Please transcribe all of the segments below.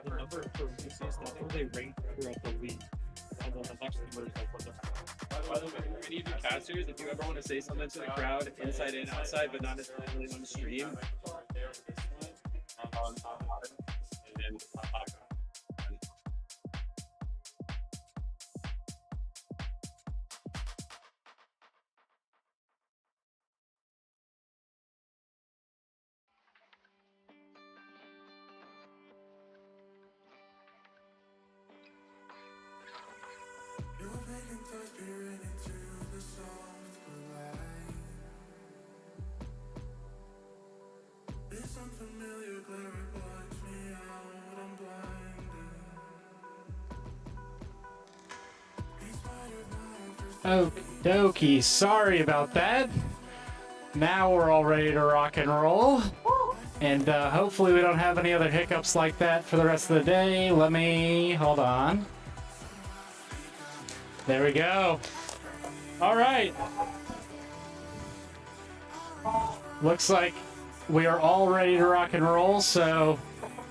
the number for releases, that's where they rank throughout the league. And then the next number is like what they're. By the way, good evening, casters. If you ever want to say something to the crowd, inside and outside, but not necessarily on stream, and Okie dokie, sorry about that. Now we're all ready to rock and roll. And hopefully we don't have any other hiccups like that for the rest of the day. Let me, hold on. There we go. All right. Looks like we are all ready to rock and roll, so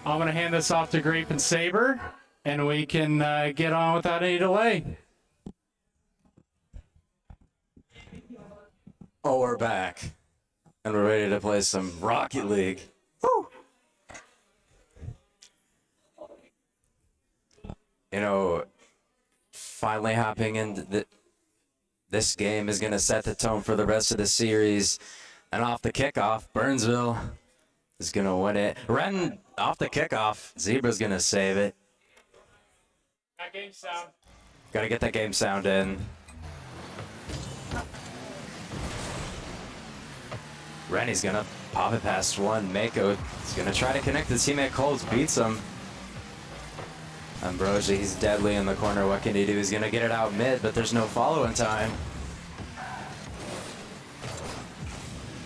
I'm going to hand this off to Grape and Saber, and we can get on without any delay. Oh, we're back. And we're ready to play some Rocket League. Woo! You know, finally hopping into this game is going to set the tone for the rest of the series. And off the kickoff, Burnsville is going to win it. Ren, off the kickoff, Zebra's going to save it. Got game sound. Got to get that game sound in. Rennie's going to pop it past one. Mako is going to try to connect his teammate. Coles beats him. Ambrosia, he's deadly in the corner. What can he do? He's going to get it out mid, but there's no follow in time.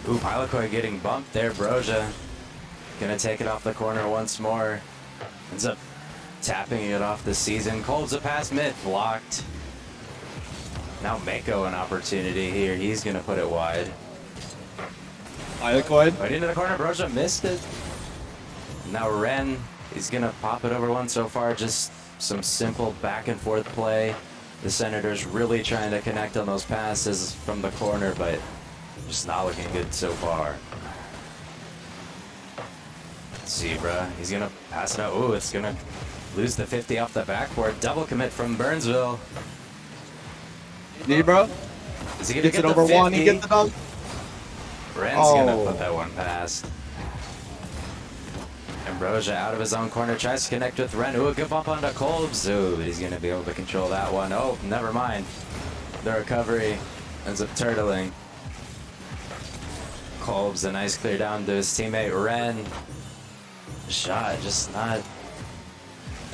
Ooh, Pilakoi getting bumped there. Broja going to take it off the corner once more. Ends up tapping it off the season. Coles a pass mid, blocked. Now Mako an opportunity here. He's going to put it wide. Pilakoi. Right into the corner, Broja missed it. Now Ren, he's gonna pop it over one so far. Just some simple back and forth play. The Senators really trying to connect on those passes from the corner, but just not looking good so far. Zebra, he's gonna pass it out. Ooh, it's gonna lose the 50 off the backboard. Double commit from Burnsville. Zebra Is he gonna gets get it the over 50? one. He gets the dunk. Ren's Oh. gonna put that one past. Ambrosia out of his own corner, tries to connect with Ren. Ooh, a good bump onto Kolbs. Ooh, he's gonna be able to control that one. Oh, never mind. The recovery ends up turtling. Kolbs, a nice clear down to his teammate Ren. Shot, just not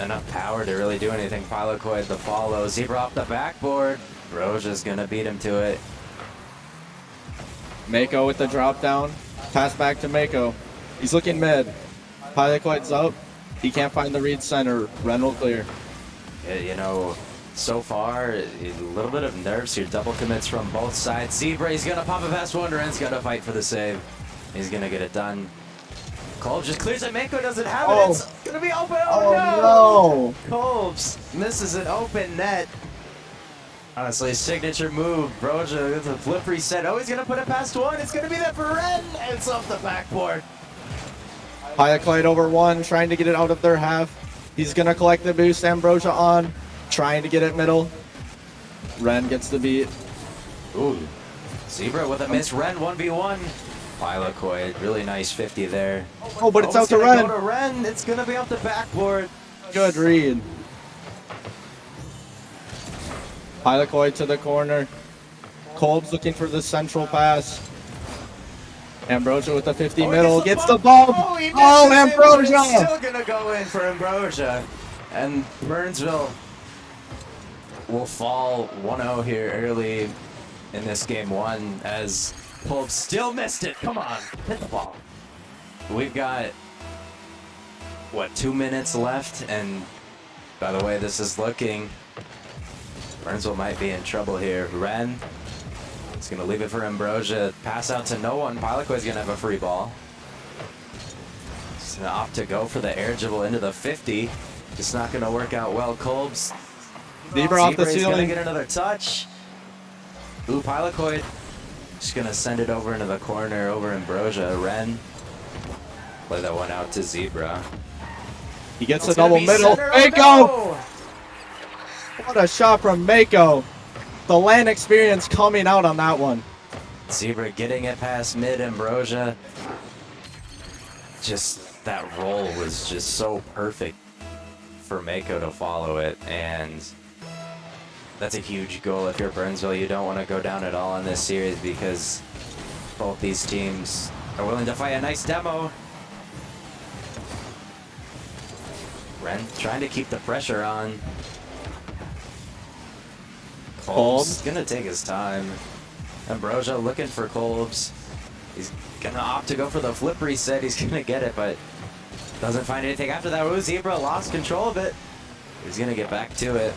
enough power to really do anything. Pilakoi the follow. Zebra off the backboard. Ambrosia's gonna beat him to it. Mako with the drop down. Pass back to Mako. He's looking mid. Pilakoi's up. He can't find the read center. Ren will clear. You know, so far, a little bit of nerves here. Double commits from both sides. Zebra, he's going to pop it past one. Ren's going to fight for the save. He's going to get it done. Kolbs just clears it. Mako doesn't have it. It's going to be open. Oh, no! Kolbs misses an open net. Honestly, signature move. Broja with a flip reset. Oh, he's going to put it past one. It's going to be there for Ren. And it's off the backboard. Pilakoi over one, trying to get it out of their half. He's going to collect the boost. Ambrosia on, trying to get it middle. Ren gets the beat. Ooh. Zebra with a miss. Ren 1v1. Pilakoi, really nice 50 there. Oh, but it's out to gonna Ren. Go to Ren. It's going to be off the backboard. Good read. Pilakoi to the corner. Kolb's looking for the central pass. Ambrosia with the 50 middle. Gets the bump. Oh, he Oh, misses it, but Ambrosia. it's still going to go in for Ambrosia. And Burnsville will fall 1-0 here early in this game one as Kolb still missed it. Come on, hit the ball. We've got, what, 2 minutes left? And by the way this is looking, Burnsville might be in trouble here. Ren is going to leave it for Ambrosia. Pass out to no one. Pilakoi's going to have a free ball. He's gonna opt to go for the air dribble into the 50. Just not gonna work out well. Kolb's Zebra off the Zebra's gonna ceiling. get another touch. Ooh, Pilocoid just gonna send it over into the corner over Ambrosia. Ren play that one out to Zebra. He gets It's a double gonna be middle. center. Oh, Mako! no! What a shot from Mako. The LAN experience coming out on that one. Zebra getting it past mid. Ambrosia. Just that roll was just so perfect for Mako to follow it, and that's a huge goal if you're Burnsville. You don't want to go down at all in this series because both these teams are willing to fight. A nice demo. Ren trying to keep the pressure on. Kolb's gonna take his time. Ambrosia looking for Kolb's. He's gonna opt to go for the flip reset. He's gonna get it, but doesn't find anything after that. Ooh, Zebra lost control of it. He's gonna get back to it.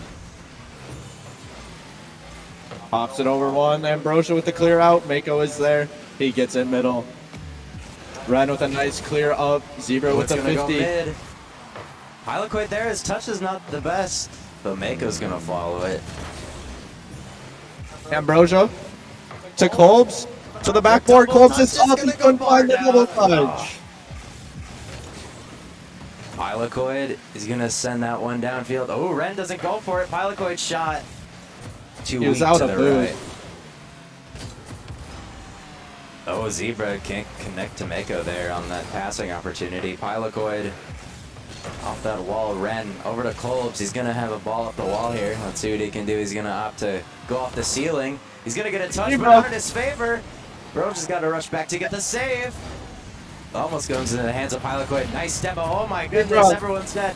Pops it over one. Ambrosia with the clear out. Mako is there. He gets it middle. Ren with a nice clear up. Zebra with What's the gonna 50. go mid? Pilocoid there. His touch is not the best, but Mako's gonna follow it. Ambrosia to Kolb's. To the backboard. Double Kolb's is touch is up. He gonna go couldn't far find the double down. touch. Pilocoid is gonna send that one downfield. Oh, Ren doesn't go for it. Pilocoid shot. Too He was weak out to of the boost. right. Oh, Zebra can't connect to Mako there on that passing opportunity. Pilocoid off that wall. Ren over to Kolb's. He's gonna have a ball up the wall here. Let's see what he can do. He's gonna opt to go off the ceiling. He's gonna get a touch, but not in his favor. Bro just got to rush back to get the save. Almost goes into the hands of Pilocoid. Nice demo. Oh my goodness, everyone's dead.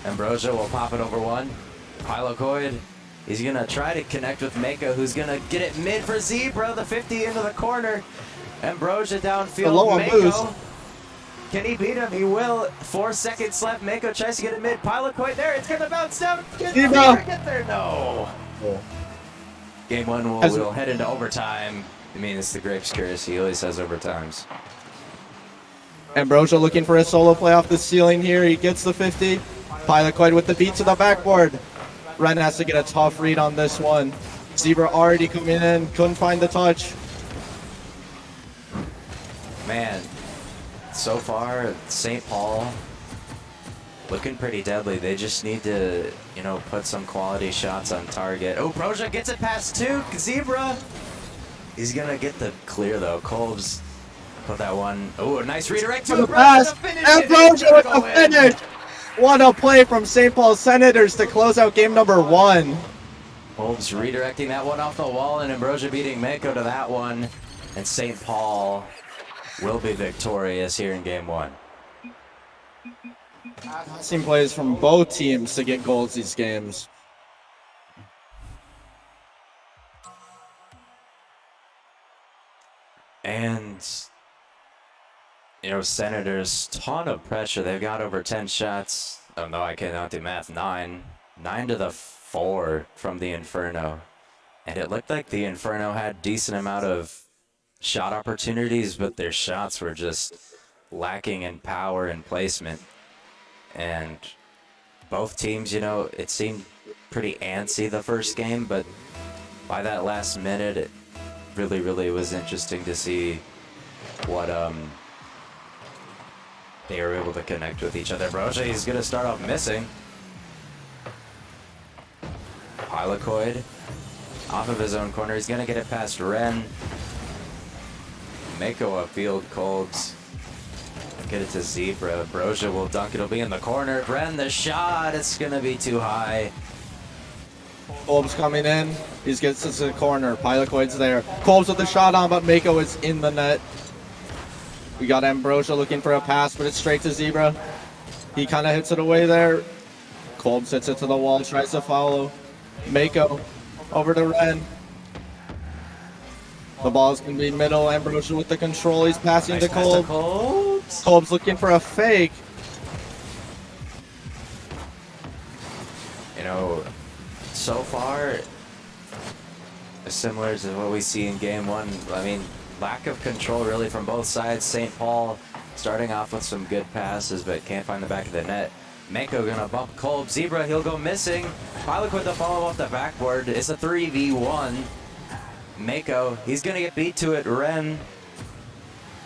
Ambrosia will pop it over one. Pilocoid, he's gonna try to connect with Mako, who's gonna get it mid for Zebra, the 50 into the corner. Ambrosia downfield. Low on boost. Mako. Can he beat him? He will. 4 seconds left. Mako tries to get it mid. Pilocoid there. It's gonna bounce down. Can Zebra. get there? No. Game one will head into overtime. I mean, it's the Grapes curse. He always has overtimes. Ambrosia looking for a solo play off the ceiling here. He gets the 50. Pilocoid with the beat to the backboard. Ren has to get a tough read on this one. Zebra already coming in. Couldn't find the touch. Man, so far, St. Paul looking pretty deadly. They just need to, you know, put some quality shots on target. Oh, Broja gets it past two. Zebra. He's going to get the clear, though. Kolb's put that one. Oh, a nice redirect to For the Ambrosia pass. to finish it. Ambrosia It's with gonna the go in. finish. What a play from St. Paul Senators to close out game number one. Kolb's redirecting that one off the wall, and Ambrosia beating Mako to that one. And St. Paul will be victorious here in game one. Passing plays from both teams to get goals these games. And, you know, Senators, ton of pressure. They've got over 10 shots. Oh, no, I cannot do math. 9 to the 4 from the Inferno. And it looked like the Inferno had decent amount of shot opportunities, but their shots were just lacking in power and placement. And both teams, you know, it seemed pretty antsy the first game, but by that last minute, it really was interesting to see what they were able to connect with each other. Broja, he's gonna start off missing. Pilocoid off of his own corner. He's gonna get it past Ren. Mako upfield. Kolb's get it to Zebra. Broja will dunk. It'll be in the corner. Ren, the shot. It's gonna be too high. Kolb's coming in. He gets to the corner. Pilocoid's there. Kolb's with the shot on, but Mako is in the net. We got Ambrosia looking for a pass, but it's straight to Zebra. He kind of hits it away there. Kolb's hits it to the wall, tries to follow. Mako over to Ren. The ball's going to be middle. Ambrosia with the control. He's passing Nice to pass Kolb. Kolb's. Kolb's looking for a fake. You know, so far, similar to what we see in game one. I mean, lack of control really from both sides. St. Paul starting off with some good passes, but can't find the back of the net. Mako gonna bump Kolb. Zebra, he'll go missing. Pilot with the follow off the backboard. It's a 3v1. Mako, he's gonna get beat to it. Ren,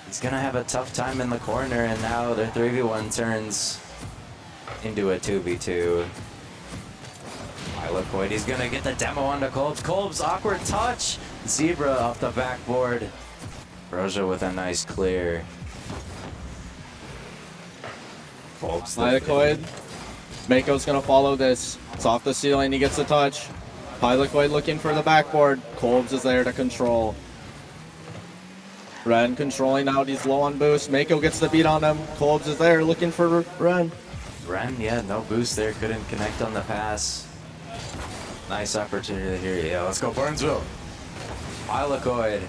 he's gonna have a tough time in the corner, and now their 3v1 turns into a 2v2. Pilocoid, he's gonna get the demo onto Kolb's. Kolb's awkward touch. Zebra off the backboard. Broja with a nice clear. Kolb's the Pilocoid. Mako's gonna follow this. It's off the ceiling, he gets a touch. Pilocoid looking for the backboard. Kolb's is there to control. Ren controlling out, he's low on boost. Mako gets the beat on him. Kolb's is there looking for Ren. Ren, yeah, no boost there. Couldn't connect on the pass. Nice opportunity here. Yeah, let's go Burnsville. Pilocoid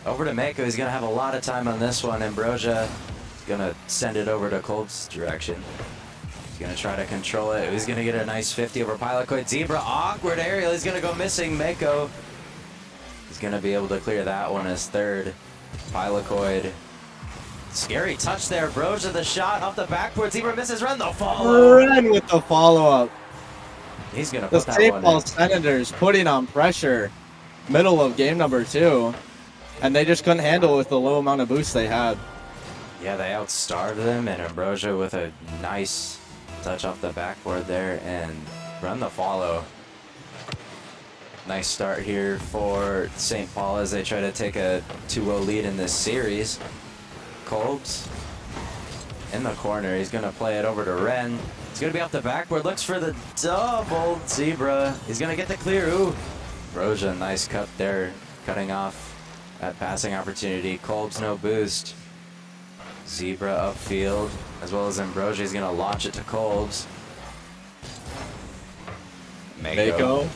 over to Mako. He's going to have a lot of time on this one. Ambrosia is going to send it over to Kolb's direction. He's going to try to control it. He's going to get a nice 50 over Pilocoid. Zebra, awkward aerial. He's going to go missing. Mako. He's going to be able to clear that one as third. Pilocoid. Scary touch there. Broja the shot off the backboard. Zebra misses. Ren the follow. Ren with the follow-up. He's going to The put that St. one Paul in. Senators putting on pressure. Middle of game number 2. And they just couldn't handle it with the low amount of boost they had. Yeah, they outstarved them, and Ambrosia with a nice touch off the backboard there, and run the follow. Nice start here for St. Paul as they try to take a 2-0 lead in this series. Kolb's in the corner. He's going to play it over to Ren. He's going to be off the backboard. Looks for the double. Zebra. He's going to get the clear. Ooh. Broja, nice cut there. Cutting off that passing opportunity. Kolb's no boost. Zebra upfield, as well as Ambrosia. He's going to launch it to Kolb's. Mako.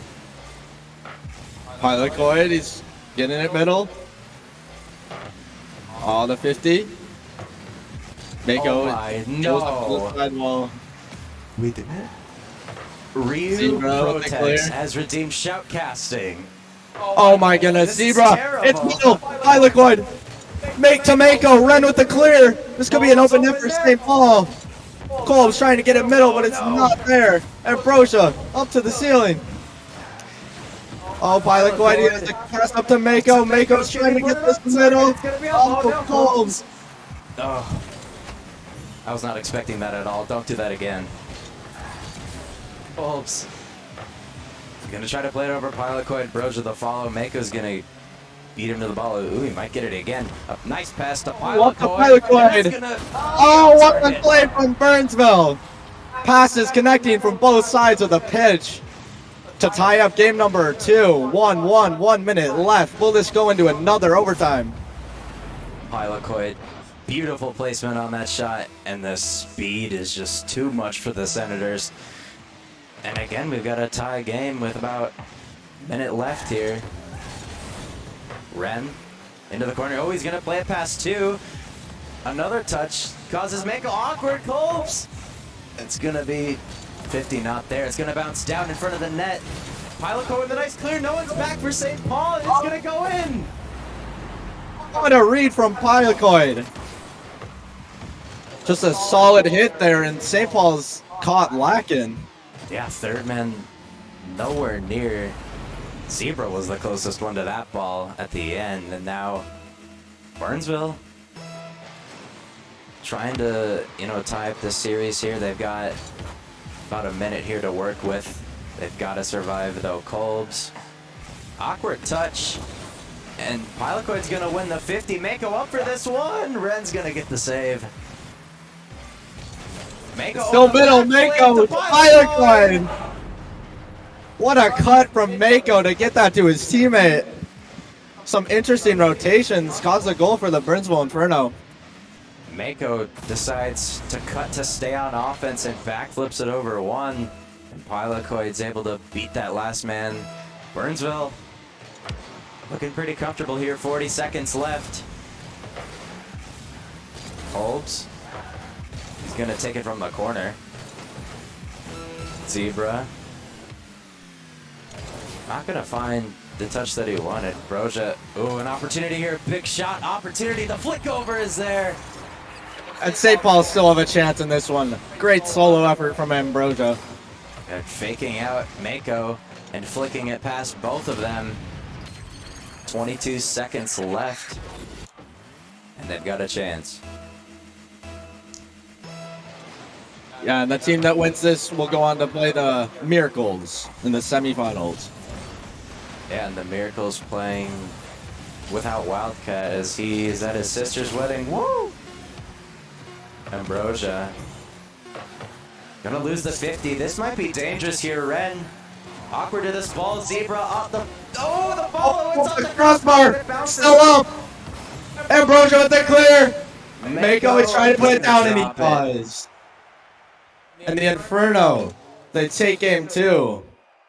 Pilocoid, he's getting it middle. Oh, the 50. Mako. Oh my, goes no. up to the side wall. We did it. Ryu Zebra with the clear. Protex has redeemed shoutcasting. Oh my goodness, This is Zebra. terrible. It's middle. Pilocoid. Make to Mako. Ren with the clear. This could be an open net for St. Paul. Kolb's trying to get it middle, but it's not there. Ambrosia up to the ceiling. Oh, Pilocoid, he has to press up to Mako. Mako's trying to get this middle. Oh, Kolb's. Oh, I was not expecting that at all. Don't do that again. Kolb's gonna try to play it over Pilocoid. Broja the follow. Mako's gonna beat him to the ball. Ooh, he might get it again. A nice pass to Pilocoid. What the Pilocoid? That's gonna- Oh, what a target. play from Burnsville. Passes connecting from both sides of the pitch to tie up game number 2. 1-1, 1 minute left. Will this go into another overtime? Pilocoid, beautiful placement on that shot, and the speed is just too much for the Senators. And again, we've got a tie game with about a minute left here. Ren into the corner. Oh, he's gonna play it past 2. Another touch causes Mako awkward. Kolb's. It's gonna be 50, not there. It's gonna bounce down in front of the net. Pilocoid with a nice clear. No one's back for St. Paul. It's gonna go in. What a read from Pilocoid. Just a solid hit there, and St. Paul's caught lacking. Yeah, third man nowhere near. Zebra was the closest one to that ball at the end, and now Burnsville trying to, tie up this series here. They've got about a minute here to work with. They've got to survive though. Kolb's awkward touch, and Pilocoid's gonna win the 50. Mako up for this one. Ren's gonna get the save. Mako Still on the middle, back Mako flip with to Pilocoid. What a cut from Mako to get that to his teammate. Some interesting rotations caused a goal for the Burnsville Inferno. Mako decides to cut to stay on offense and backflips it over one. And Pilocoid's able to beat that last man. Burnsville looking pretty comfortable here. 40 seconds left. Kolb's. He's going to take it from the corner. Zebra. Not going to find the touch that he wanted. Broja. Ooh, an opportunity here. Big shot opportunity. The flick over is there. And St. Paul still have a chance in this one. Great solo effort from Ambrosia. They're faking out Mako and flicking it past both of them. 22 seconds left. And they've got a chance. Yeah, and the team that wins this will go on to play the Miracles in the semifinals. Yeah, and the Miracle's playing without Wildcat as he is at his sister's wedding. Woo! Ambrosia. Gonna lose the 50. This might be dangerous here, Ren. Awkward to this ball. Zebra off the... Oh, the ball! It's on the crossbar! It bounces. Still up! Ambrosia with the clear! Mako is trying to put it down and he does. And the Inferno, they take game 2.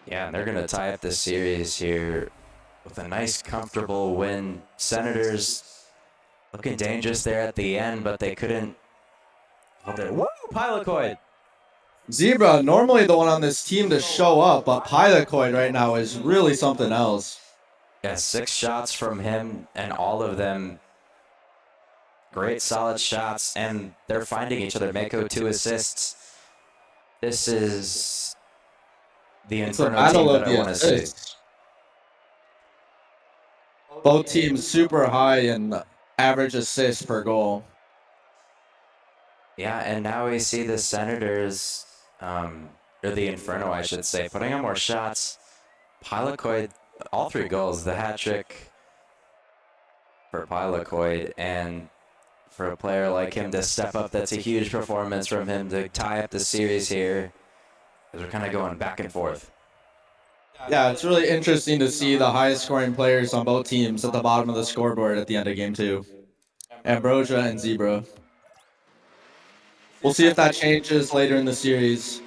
Yeah, and they're gonna tie up the series here with a nice, comfortable win. Senators looking dangerous there at the end, but they couldn't hold it. Woo! Pilocoid! Zebra, normally the one on this team to show up, but Pilocoid right now is really something else. Yeah, 6 shots from him, and all of them great, solid shots, and they're finding each other. Mako 2 assists. This is the It's a Inferno battle team of that I the want to see. assists. Both teams super high in average assists per goal. Yeah, and now we see the Senators, or the Inferno, I should say, putting on more shots. Pilocoid, all 3 goals, the hat trick for Pilocoid, and for a player like him to step up, that's a huge performance from him to tie up the series here, as we're kind of going back and forth. Yeah, it's really interesting to see the highest scoring players on both teams at the bottom of the scoreboard at the end of game 2. Ambrosia and Zebra. We'll see if that changes later in the series.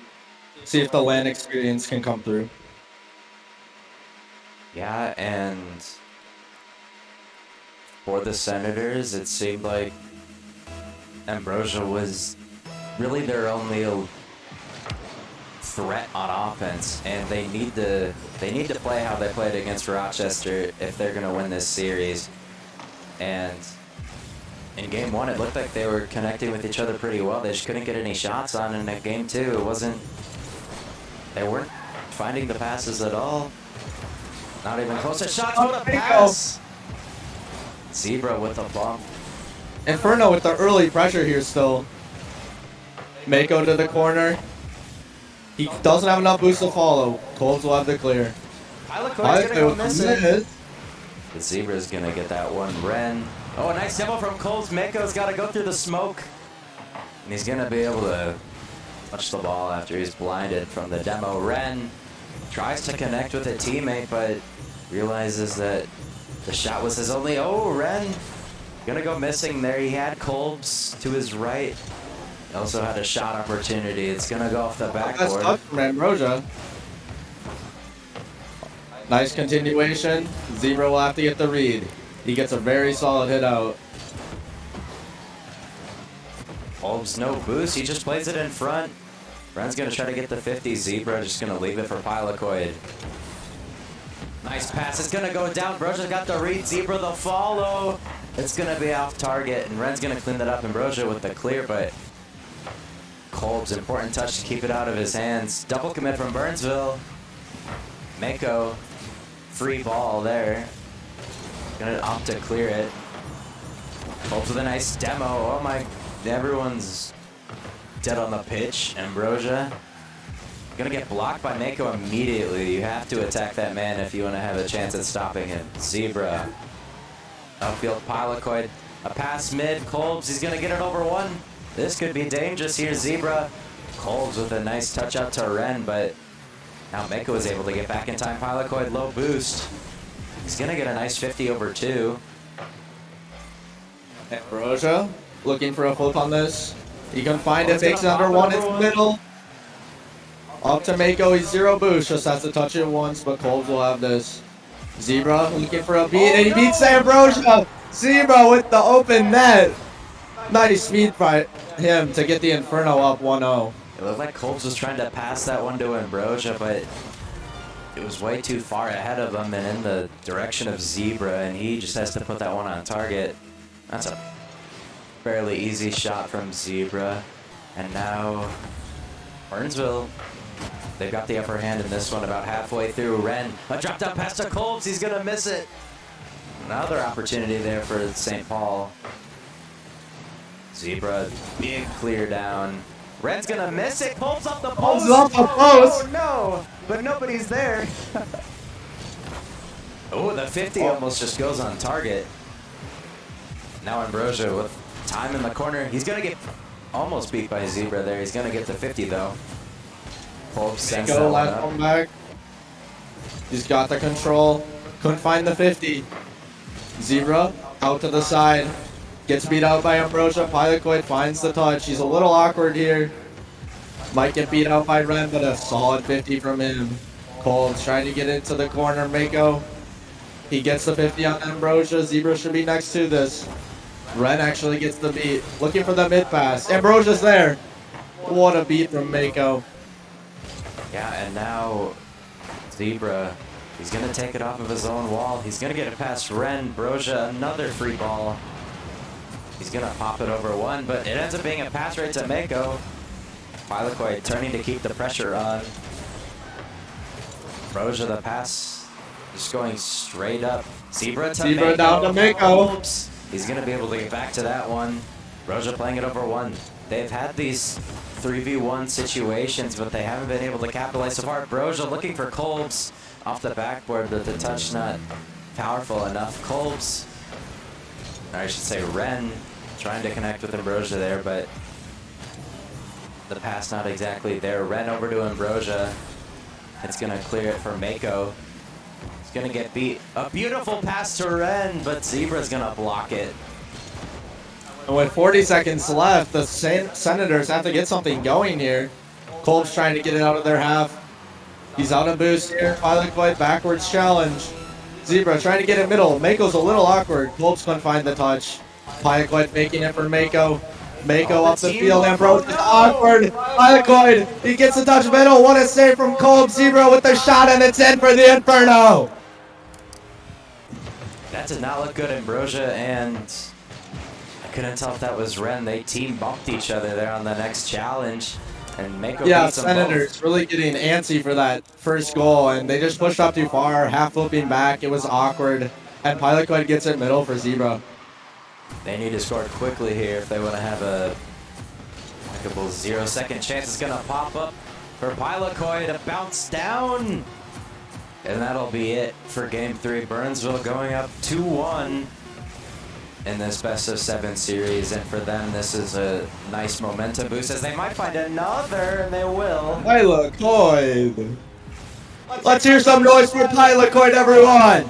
See if the LAN experience can come through. Yeah, and for the Senators, it seemed like Ambrosia was really their only threat on offense, and they need to play how they played against Rochester if they're going to win this series. And in game 1, it looked like they were connecting with each other pretty well. They just couldn't get any shots on. And in game 2, they weren't finding the passes at all. Not even close to shots. What a pass! Zebra with a bump. Inferno with the early pressure here still. Mako to the corner. He doesn't have enough boost to follow. Colbs will have the clear. Pilocoid's gonna go miss it. Miss. The Zebra's gonna get that one. Ren. Oh, a nice demo from Colbs. Mako's gotta go through the smoke. And he's gonna be able to touch the ball after he's blinded from the demo. Ren tries to connect with a teammate, but realizes that the shot was his only. Oh, Ren gonna go missing there. He had Colbs to his right. He also had a shot opportunity. It's gonna go off the That's backboard. tough from Ambrosia. Nice continuation. Zebra will have to get the read. He gets a very solid hit out. Colbs no boost. He just plays it in front. Ren's gonna try to get the 50. Zebra just gonna leave it for Pilocoid. Nice pass. It's gonna go down. Ambrosia got the read. Zebra the follow. It's gonna be off target, and Ren's gonna clean that up. Ambrosia with the clear, but Colbs, important touch to keep it out of his hands. Double commit from Burnsville. Mako, free ball there. Gonna opt to clear it. Colbs with a nice demo. Oh my, everyone's dead on the pitch. Ambrosia gonna get blocked by Mako immediately. You have to attack that man if you want to have a chance at stopping him. Zebra. Outfield Pilocoid. A pass mid. Colbs, he's gonna get it over 1. This could be dangerous here. Zebra. Colbs with a nice touch out to Ren, but now Mako is able to get back in time. Pilocoid low boost. He's gonna get a nice 50 over 2. Ambrosia looking for a flip on this. He can find it, makes it under 1 in the middle. Up to Mako, he's 0 boost, just has to touch it once, but Colbs will have this. Zebra looking for a beat, and he beats Ambrosia! Zebra with the open net! Nice speed by him to get the Inferno up 1-0. It looked like Colbs was trying to pass that one to Ambrosia, but it was way too far ahead of him and in the direction of Zebra, and he just has to put that one on target. That's a fairly easy shot from Zebra. And now Burnsville, they've got the upper hand in this one about halfway through. Ren, a drop down pass to Kolbs, he's gonna miss it. Another opportunity there for St. Paul. Zebra, big clear down. Ren's gonna miss it, Kolbs off the post. Off the post. Oh no, but nobody's there. Oh, the 50 almost just goes on target. Now Ambrosia with time in the corner. He's gonna get almost beat by Zebra there. He's gonna get the 50 though. Kolbs sends that Go one last up. one back. He's got the control. Couldn't find the 50. Zebra out to the side. Gets beat out by Ambrosia. Pilocoid finds the touch. He's a little awkward here. Might get beat out by Ren, but a solid 50 from him. Kolbs trying to get into the corner. Mako. He gets the 50 on Ambrosia. Zebra should be next to this. Ren actually gets the beat. Looking for the mid pass. Ambrosia's there. What a beat from Mako. Yeah, and now Zebra, he's gonna take it off of his own wall. He's gonna get it past Ren. Brosia, another free ball. He's gonna pop it over one, but it ends up being a pass right to Mako. Pilocoid turning to keep the pressure on. Brosia, the pass, just going straight up. Zebra to Zebra Mako. down to Mako. Oops. He's gonna be able to get back to that one. Brosia playing it over one. They've had these 3v1 situations, but they haven't been able to capitalize so far. Brosia looking for Kolbs off the backboard, but the touch not powerful enough. Kolbs, or I should say Ren, trying to connect with Ambrosia there, but the pass not exactly there. Ren over to Ambrosia. It's gonna clear it for Mako. He's gonna get beat. A beautiful pass to Ren, but Zebra's gonna block it. And with 40 seconds left, the Senators have to get something going here. Kolbs trying to get it out of their half. He's out of boost here. Pilocoid backwards challenge. Zebra trying to get it middle. Mako's a little awkward. Kolbs couldn't find the touch. Pilocoid making it for Mako. Mako up the field. Ambrose is awkward. Pilocoid, he gets the touch middle. What a save from Kolbs. Zebra with the shot, and it's in for the Inferno. That did not look good, Ambrosia, and I couldn't tell if that was Ren. They team bumped each other there on the next challenge, and Mako Yeah, beats them Senators both. really getting antsy for that first goal, and they just pushed up too far, half flipping back. It was awkward, and Pilocoid gets it middle for Zebra. They need to score quickly here if they want to have a likable 0-second chance. It's gonna pop up for Pilocoid, a bounce down, and that'll be it for Game 3. Burnsville going up 2-1 in this best of 7 series, and for them this is a nice momentum boost as they might find another, and they will. Pilocoid! Let's hear some noise for Pilocoid, everyone!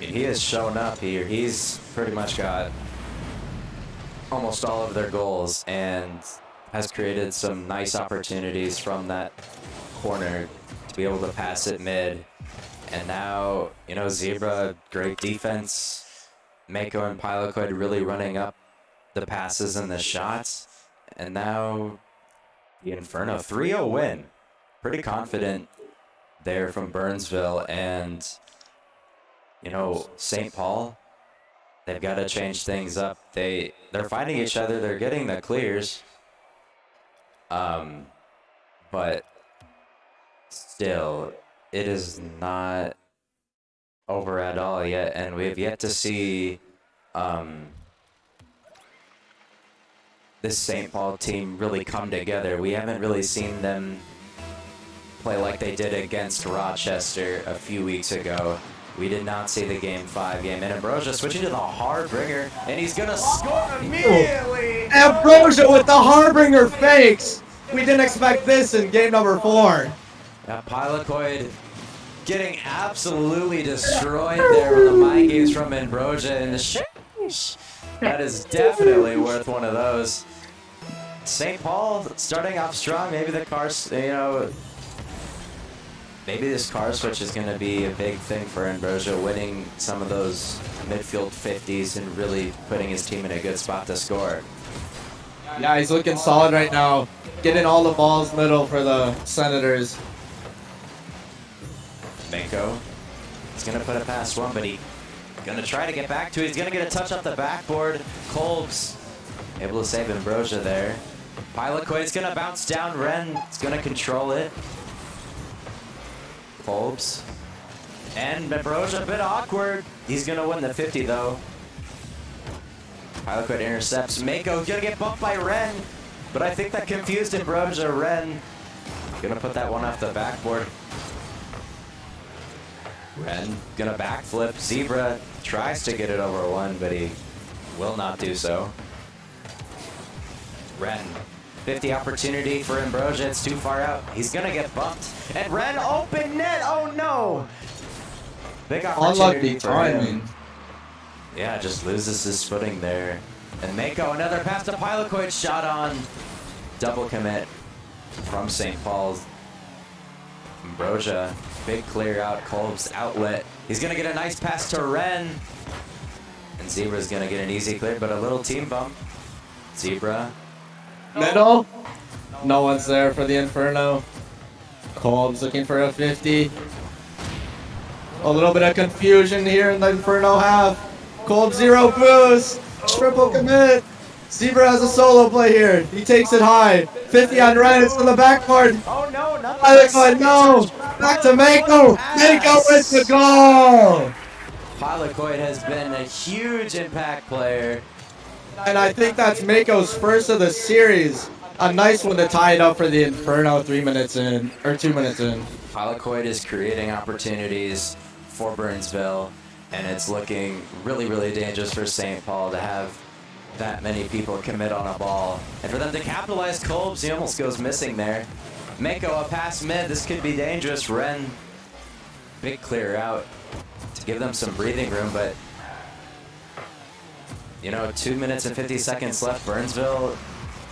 He has shown up here. He's pretty much got almost all of their goals and has created some nice opportunities from that corner to be able to pass it mid. And now, you know, Zebra, great defense. Mako and Pilocoid really running up the passes and the shots. And now the Inferno, 3-0 win. Pretty confident there from Burnsville. And you know, St. Paul, they've got to change things up. They're fighting each other. They're getting the clears. But still, it is not over at all yet, and we have yet to see this St. Paul team really come together. We haven't really seen them play like they did against Rochester a few weeks ago. We did not see the Game 5 game. And Ambrosia switching to the Harbinger, and he's going to score immediately. Ambrosia with the Harbinger fakes! We didn't expect this in game number 4. Pilocoid getting absolutely destroyed there with the mind games from Ambrosia. And sheesh, that is definitely worth one of those. St. Paul starting off strong. Maybe the cars, you know, maybe this car switch is going to be a big thing for Ambrosia, winning some of those midfield 50s and really putting his team in a good spot to score. Yeah, he's looking solid right now. Getting all the balls middle for the Senators. Mako is going to put it past one, but he Gonna try to get back to it. He's gonna get a touch off the backboard. Kolb's able to save Ambrosia there. Piloquade's gonna bounce down. Ren is gonna control it. Kolb's. And Ambrosia a bit awkward. He's gonna win the 50 though. Piloquade intercepts. Mako gonna get bumped by Ren. But I think that confused Ambrosia. Ren gonna put that one off the backboard. Ren gonna backflip. Zebra tries to get it over one, but he will not do so. Ren, 50 opportunity for Ambrosia. It's too far out. He's gonna get bumped. And Ren open net. Oh no! Big opportunity Unlucky for him. timing. Yeah, just loses his footing there. And Mako, another pass to Piloquade, shot on. Double commit from St. Paul's. Ambrosia, big clear out, Kolb's outlet. He's gonna get a nice pass to Ren. And Zebra's gonna get an easy clear, but a little team bump. Zebra. Middle. No one's there for the Inferno. Kolb's looking for a 50. A little bit of confusion here in the Inferno half. Kolb 0 boost. Triple commit. Zebra has a solo play here. He takes it high. 50 on Ren. It's in the backboard. Oh no, not Piloquade, no. Back to Mako. Mako with the goal. Piloquade has been a huge impact player. And I think that's Mako's first of the series. A nice one to tie it up for the Inferno 3 minutes in, or 2 minutes in. Piloquade is creating opportunities for Burnsville, and it's looking really, really dangerous for St. Paul to have that many people commit on a ball. And for them to capitalize, Kolb's, he almost goes missing there. Mako, a pass mid, this could be dangerous. Ren, big clear out to give them some breathing room, but you know, 2 minutes and 50 seconds left. Burnsville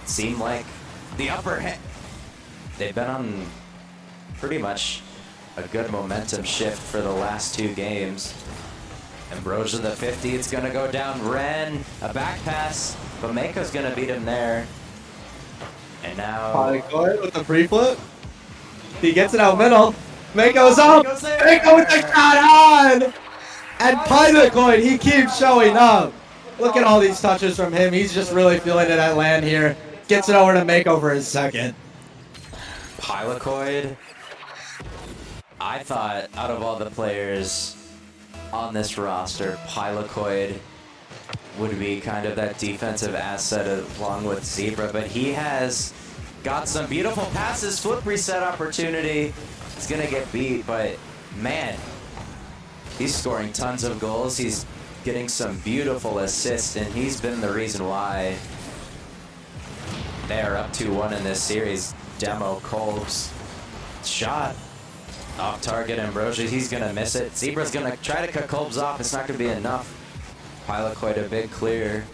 seemed like the upper hand. They've been on pretty much a good momentum shift for the last 2 games. Ambrosia the 50, it's gonna go down. Ren, a back pass, but Mako's gonna beat him there. And now Piloquade with the free flip. He gets it out middle. Mako's up. Mako with the shot on. And Piloquade, he keeps showing up. Look at all these touches from him. He's just really feeling it at land here. Gets it over to Mako for his second. Piloquade, I thought out of all the players on this roster, Piloquade would be kind of that defensive asset along with Zebra, but he has got some beautiful passes, flip reset opportunity. He's gonna get beat, but man, he's scoring tons of goals. He's getting some beautiful assists, and he's been the reason why they are up 2-1 in this series. Demo Kolb's shot off target. Ambrosia, he's gonna miss it. Zebra's gonna try to cut Kolb's off. It's not gonna be enough. Piloquade a big clear.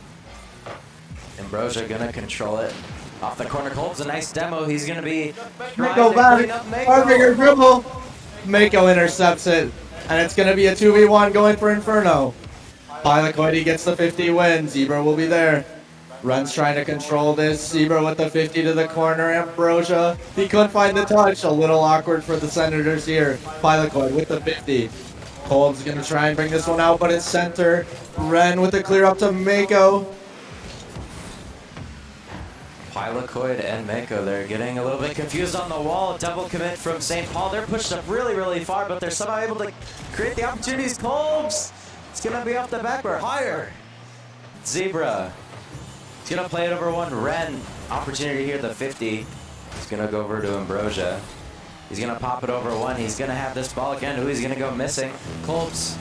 Ambrosia gonna control it. Off the corner, Kolb's a nice demo. He's gonna be Mako back. Harbinger dribble. Mako intercepts it. And it's going to be a 2v1 going for Inferno. Piloquade, he gets the 50 win. Zebra will be there. Ren's trying to control this. Zebra with the 50 to the corner. Ambrosia, he couldn't find the touch. A little awkward for the Senators here. Piloquade with the 50. Kolb's going to try and bring this one out, but it's center. Ren with the clear up to Mako. Piloquade and Mako, they're getting a little bit confused on the wall. Double commit from St. Paul. They're pushed up really, really far, but they're somehow able to create the opportunities. Kolb's, it's going to be off the backboard. Higher. Zebra. He's going to play it over one. Ren, opportunity here, the 50. He's going to go over to Ambrosia. He's going to pop it over one. He's going to have this ball again. Ooh, he's going to go missing. Kolb's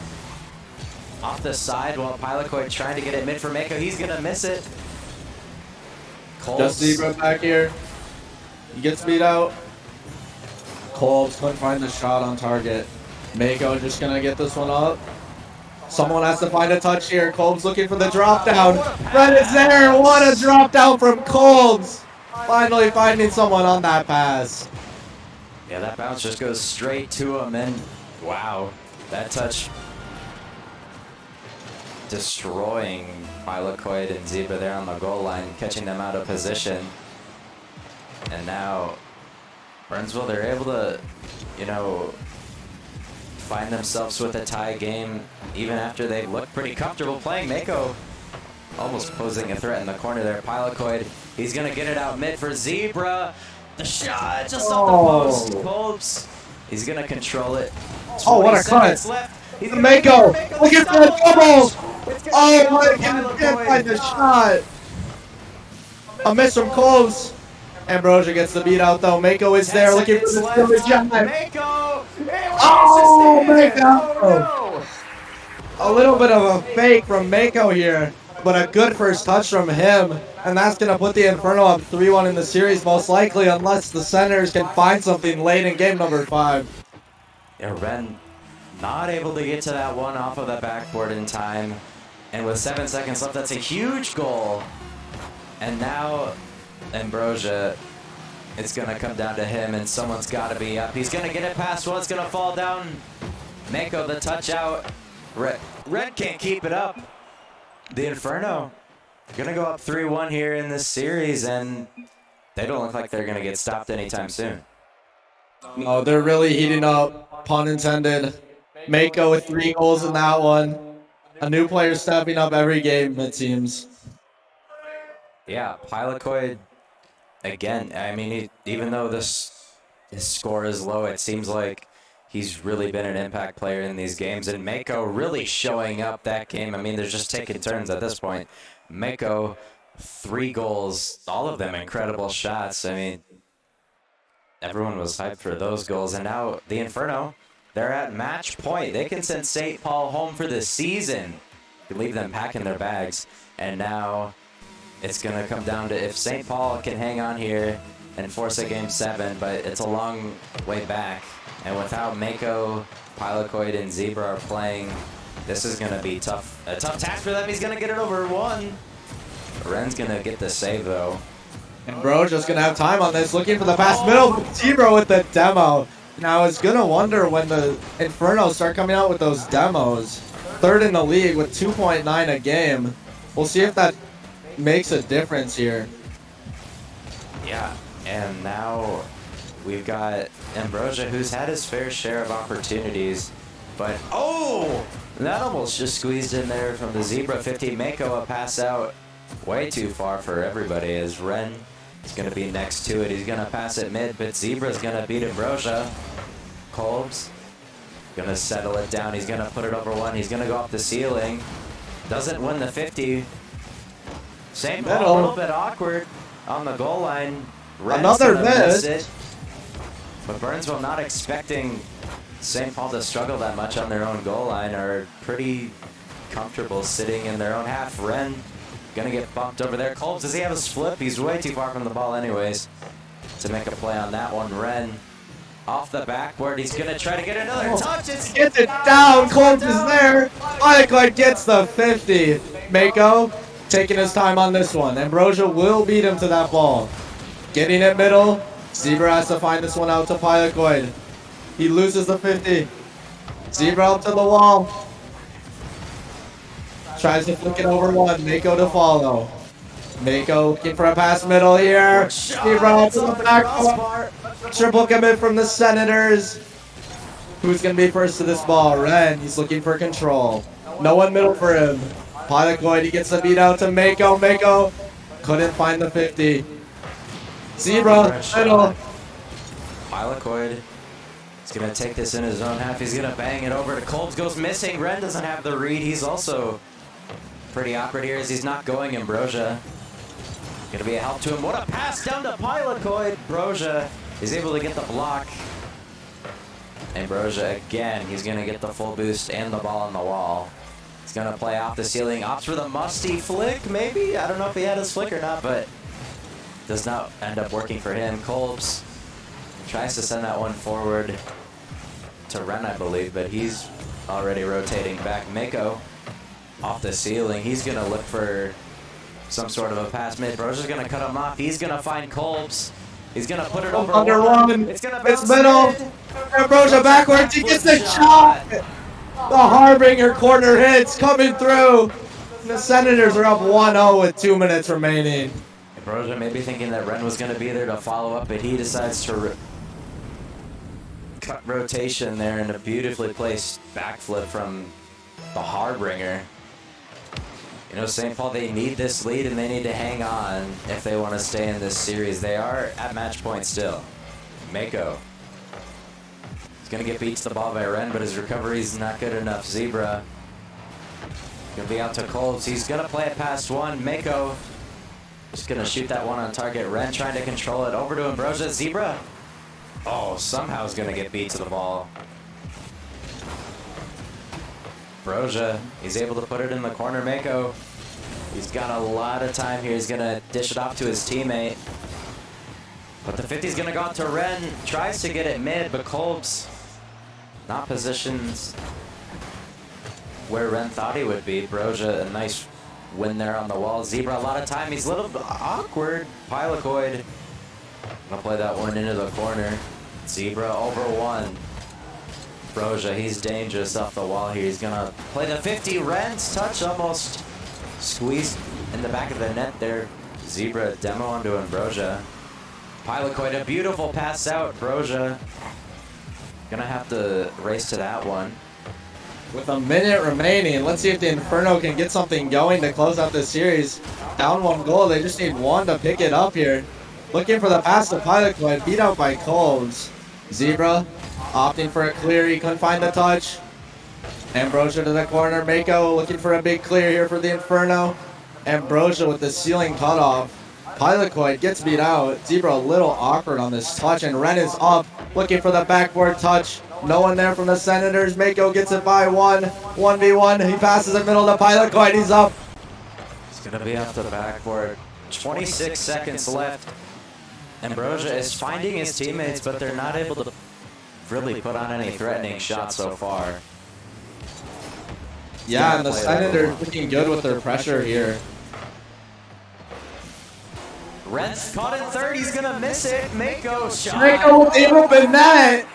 off the side while Piloquade trying to get it mid for Mako. He's going to miss it. Just Zebra back here. He gets beat out. Kolb's couldn't find the shot on target. Mako just gonna get this one up. Someone has to find a touch here. Kolb's looking for the drop down. Ren is there. What a drop down from Kolb's. Finally finding someone on that pass. Yeah, that bounce just goes straight to him, and wow, that touch destroying Piloquade and Zebra there on the goal line, catching them out of position. And now Burnsville, they're able to, you know, find themselves with a tie game even after they look pretty comfortable playing. Mako almost posing a threat in the corner there. Pilocoid, he's going to get it out mid for Zebra. The shot just off the post. Kolbs, he's going to control it. Oh, what a 20 cut. seconds left. He's gonna Mako, look at that double. It's Oh, gonna my be God, Pilocoid. can't find the shot. A miss from Kolbs. Ambrosia gets the beat out though. Mako is there looking for the silver shot. Mako! Oh, Mako! Oh, A little bit of a fake from Mako here, but a good first touch from him. And that's going to put the Inferno up 3-1 in the series, most likely, unless the Senators can find something late in game number 5. no! Yeah, Ren not able to get to that one off of the backboard in time. And with 7 seconds left, that's a huge goal. And now Ambrosia, it's going to come down to him, and someone's got to be up. He's going to get it past one. It's going to fall down. Mako, the touch out. Red can't keep it up. The Inferno going to go up 3-1 here in this series, and they don't look like they're going to get stopped anytime soon. No, they're really heating up, pun intended. Mako with 3 goals in that one. A new player stepping up every game, it seems. Yeah, Pilocoid, again, I mean, even though his score is low, it seems like he's really been an impact player in these games. And Mako really showing up that game. I mean, they're just taking turns at this point. Mako, 3 goals, all of them incredible shots. I mean, everyone was hyped for those goals. And now the Inferno, they're at match point. They can send St. Paul home for the season. You leave them packing their bags. And now it's going to come down to if St. Paul can hang on here and force a game 7, but it's a long way back. And without Mako, Pilocoid, and Zebra are playing, this is going to be tough. A tough task for them. He's going to get it over 1. Ren's going to get the save, though. Ambrosia's going to have time on this, looking for the pass middle. Zebra with the demo. Now, I was going to wonder when the Inferno start coming out with those demos. 3rd in the league with 2.9 a game. We'll see if that makes a difference here. Yeah, and now we've got Ambrosia, who's had his fair share of opportunities, but oh, that almost just squeezed in there from the Zebra 50. Mako a pass out way too far for everybody as Ren is going to be next to it. He's going to pass it mid, but Zebra's going to beat Ambrosia. Kolbs going to settle it down. He's going to put it over 1. He's going to go off the ceiling. Doesn't win the 50. Same ball, a little bit awkward on the goal line. Ren's Another gonna miss miss. it. But Burnsville not expecting St. Paul to struggle that much on their own goal line, are pretty comfortable sitting in their own half. Ren gonna get bumped over there. Kolbs, does he have his flip? He's way too far from the ball anyways to make a play on that one. Ren off the backboard. He's gonna try to get another touch. It's Gets it down. Kolbs is there. Pilocoid gets the 50. Mako taking his time on this one. Ambrosia will beat him to that ball. Getting it middle. Zebra has to find this one out to Pilocoid. He loses the 50. Zebra up to the wall. Tries to flick it over 1. Mako to follow. Mako looking for a pass middle here. Zebra up to the back. Triple commit from the Senators. Who's going to be first to this ball? Ren. He's looking for control. No one middle for him. Pilocoid, he gets the beat out to Mako. Mako couldn't find the 50. Zebra, middle. Pilocoid is going to take this in his own half. He's going to bang it over to Kolbs. Goes missing. Ren doesn't have the read. He's also pretty awkward here as he's not going. Ambrosia going to be a help to him. What a pass down to Pilocoid. Ambrosia is able to get the block. Ambrosia again. He's going to get the full boost and the ball on the wall. He's going to play off the ceiling. Opts for the musty flick, maybe? I don't know if he had his flick or not, but does not end up working for him. Kolbs tries to send that one forward to Ren, I believe, but he's already rotating back. Mako off the ceiling. He's going to look for some sort of a pass mid. Brosia's going to cut him off. He's going to find Kolbs. He's going to put it over Under 1. It's going to It's bounce middle. mid. Ambrosia backwards. He gets the shot. The Harbinger corner hits coming through. The Senators are up 1-0 with 2 minutes remaining. Ambrosia maybe thinking that Ren was going to be there to follow up, but he decides to cut rotation there and a beautifully placed backflip from the Harbinger. You know, St. Paul, they need this lead and they need to hang on if they want to stay in this series. They are at match point still. Mako. He's going to get beat to the ball by Ren, but his recovery is not good enough. Zebra. Going to be out to Colbs. He's going to play it past one. Mako. Just going to shoot that one on target. Ren trying to control it. Over to Ambrosia. Zebra. Oh, somehow is going to get beat to the ball. Ambrosia, he's able to put it in the corner. Mako, he's got a lot of time here. He's going to dish it off to his teammate. But the 50's going to go out to Ren. Tries to get it mid, but Colbs not positioned where Ren thought he would be. Ambrosia, a nice win there on the wall. Zebra, a lot of time. He's a little bit awkward. Pylakoid gonna play that one into the corner. Zebra over one. Ambrosia, he's dangerous off the wall here. He's gonna play the 50. Ren's touch almost squeezed in the back of the net there. Zebra demo onto Ambrosia. Pylakoid, a beautiful pass out. Ambrosia gonna have to race to that one. With a minute remaining, let's see if the Inferno can get something going to close out this series. Down 1 goal, they just need one to pick it up here. Looking for the pass to Pylakoid, beat out by Colbs. Zebra opting for a clear, he couldn't find the touch. Ambrosia to the corner, Mako looking for a big clear here for the Inferno. Ambrosia with the ceiling cut off. Pylakoid gets beat out. Zebra a little awkward on this touch, and Ren is up, looking for the backboard touch. No one there from the Senators. Mako gets it by one. 1v1. He passes the middle to Pylakoid. He's up. It's gonna be off the backboard. 26 seconds left. Ambrosia is finding his teammates, but they're not able to really put on any threatening shots so far. Yeah, and the Senators looking good with their pressure here. Ren's caught in third. He's gonna miss it. Mako shot. Mako with the open net.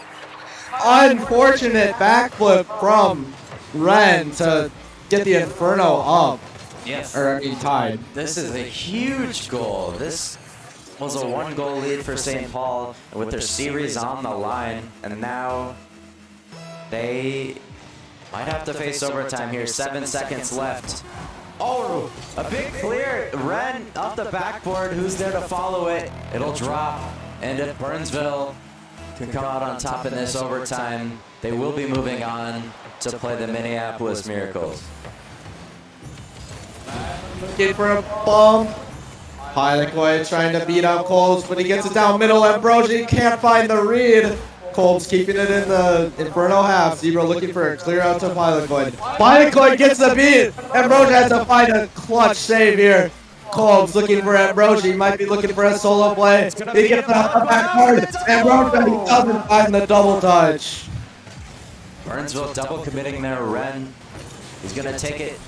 Unfortunate backflip from Ren to get the Inferno up. Yes. Or, I mean, tied. This is a huge goal. This was a 1-goal lead for St. Paul with their series on the line, and now they might have to face overtime here. 7 seconds left. Oh, a big clear. Ren off the backboard. Who's there to follow it? It'll drop, and if Burnsville can come out on top in this overtime, they will be moving on to play the Minneapolis Miracles. Looking for a bump. Pylakoid trying to beat out Colbs, but he gets it down middle. Ambrosia can't find the read. Colbs keeping it in the Inferno half. Zebra looking for a clear out to Pylakoid. Pylakoid gets the beat. Ambrosia has to find a clutch save here. Colbs looking for Ambrosia. He might be looking for a solo play. He gets it off the backboard. Ambrosia, he doesn't find the double touch. Burnsville double committing there. Ren, he's going to take it.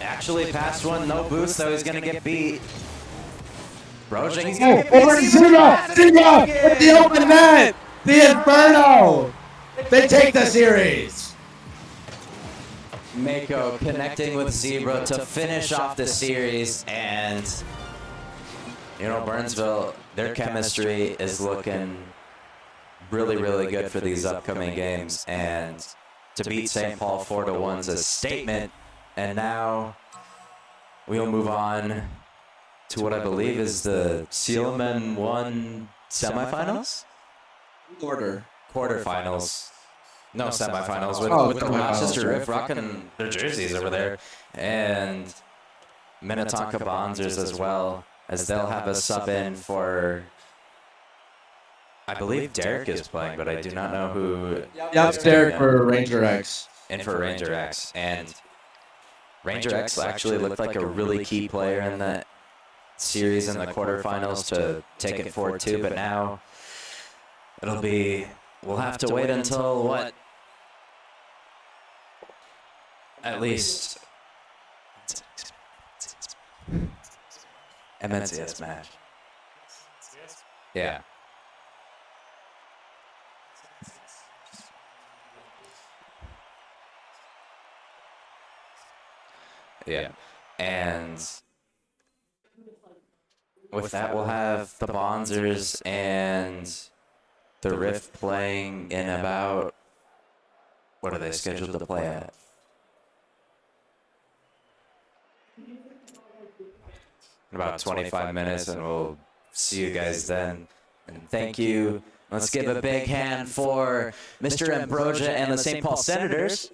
Actually past one, no boost, though. He's going to get beat. Brojing, he's going to get beat. Over to Zebra. Zebra with the open net. The Inferno. They take the series. Mako connecting with Zebra to finish off the series, and you know, Burnsville, their chemistry is looking really, really good for these upcoming games, and to beat St. Paul 4-1 is a statement. And now we'll move on to what I believe is the Sealman 1 semifinals? Quarterfinals. No, semifinals with the Rochester Rift rocking their jerseys over there. And Minnetonka Bonzers as well, as they'll have a sub in for, I believe Derek is playing, but I do not know who. Yep, Derek for Ranger X. And for Ranger X. And Ranger X actually looked like a really key player in that series in the quarterfinals to take it 4-2, but now it'll be, we'll have to wait until what? At least MNCS match. Yeah. Yeah. And with that, we'll have the Bonzers and the Rift playing in about, what are they scheduled to play at? In about 25 minutes, and we'll see you guys then. And thank you. Let's give a big hand for Mr. Ambrosia and the St. Paul Senators.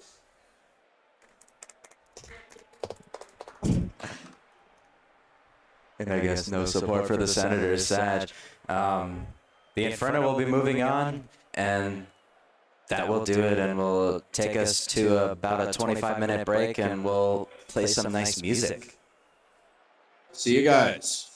And I guess no support for the Senators, sad. The Inferno will be moving on, and that will do it, and we'll take us to about a 25-minute break, and we'll play some nice music. See you guys.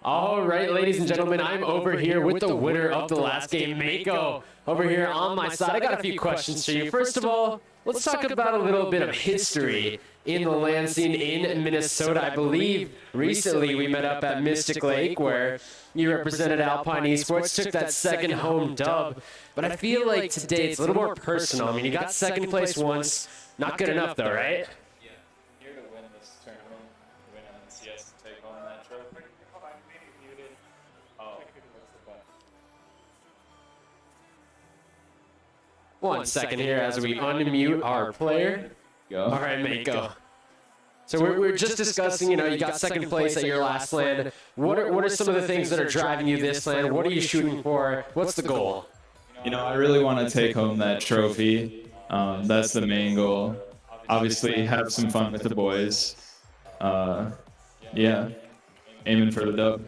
All right, ladies and gentlemen, I'm over here with the winner of the last game, Mako. Over here on my side, I got a few questions for you. First of all, let's talk about a little bit of history in the LAN scene in Minnesota. I believe recently we met up at Mystic Lake where you represented Alpine Esports, took that second home dub. But I feel like today it's a little more personal. I mean, you got second place once, not good enough though, right? Yeah, here to win this tournament, win on CS to take home that trophy. Oh, One second here as we unmute our player. All right, Mako. So we're just discussing, you got second place at your last LAN. What are some of the things that are driving you this LAN? What are you shooting for? What's the goal? I really want to take home that trophy. That's the main goal. Obviously, have some fun with the boys. Yeah, aiming for the dub.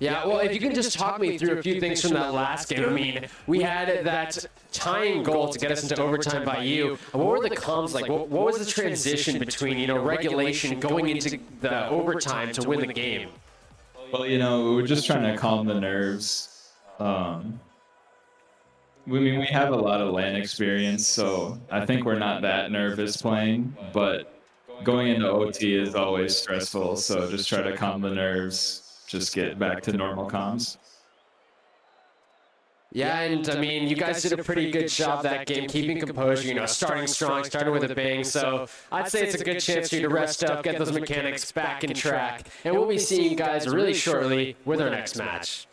Yeah, well, if you can just talk me through a few things from that last game. I mean, we had that tying goal to get us into overtime by you. What were the comms like? What was the transition between, regulation going into the overtime to win the game? Well, we were just trying to calm the nerves. We have a lot of LAN experience, so I think we're not that nervous playing, but going into OT is always stressful, so just try to calm the nerves. Just get back to normal comms. Yeah, and I mean, you guys did a pretty good job that game, keeping composure, starting strong, starting with a bang. So I'd say it's a good chance for you to rest up, get those mechanics back in track. And we'll be seeing you guys really shortly with our next match.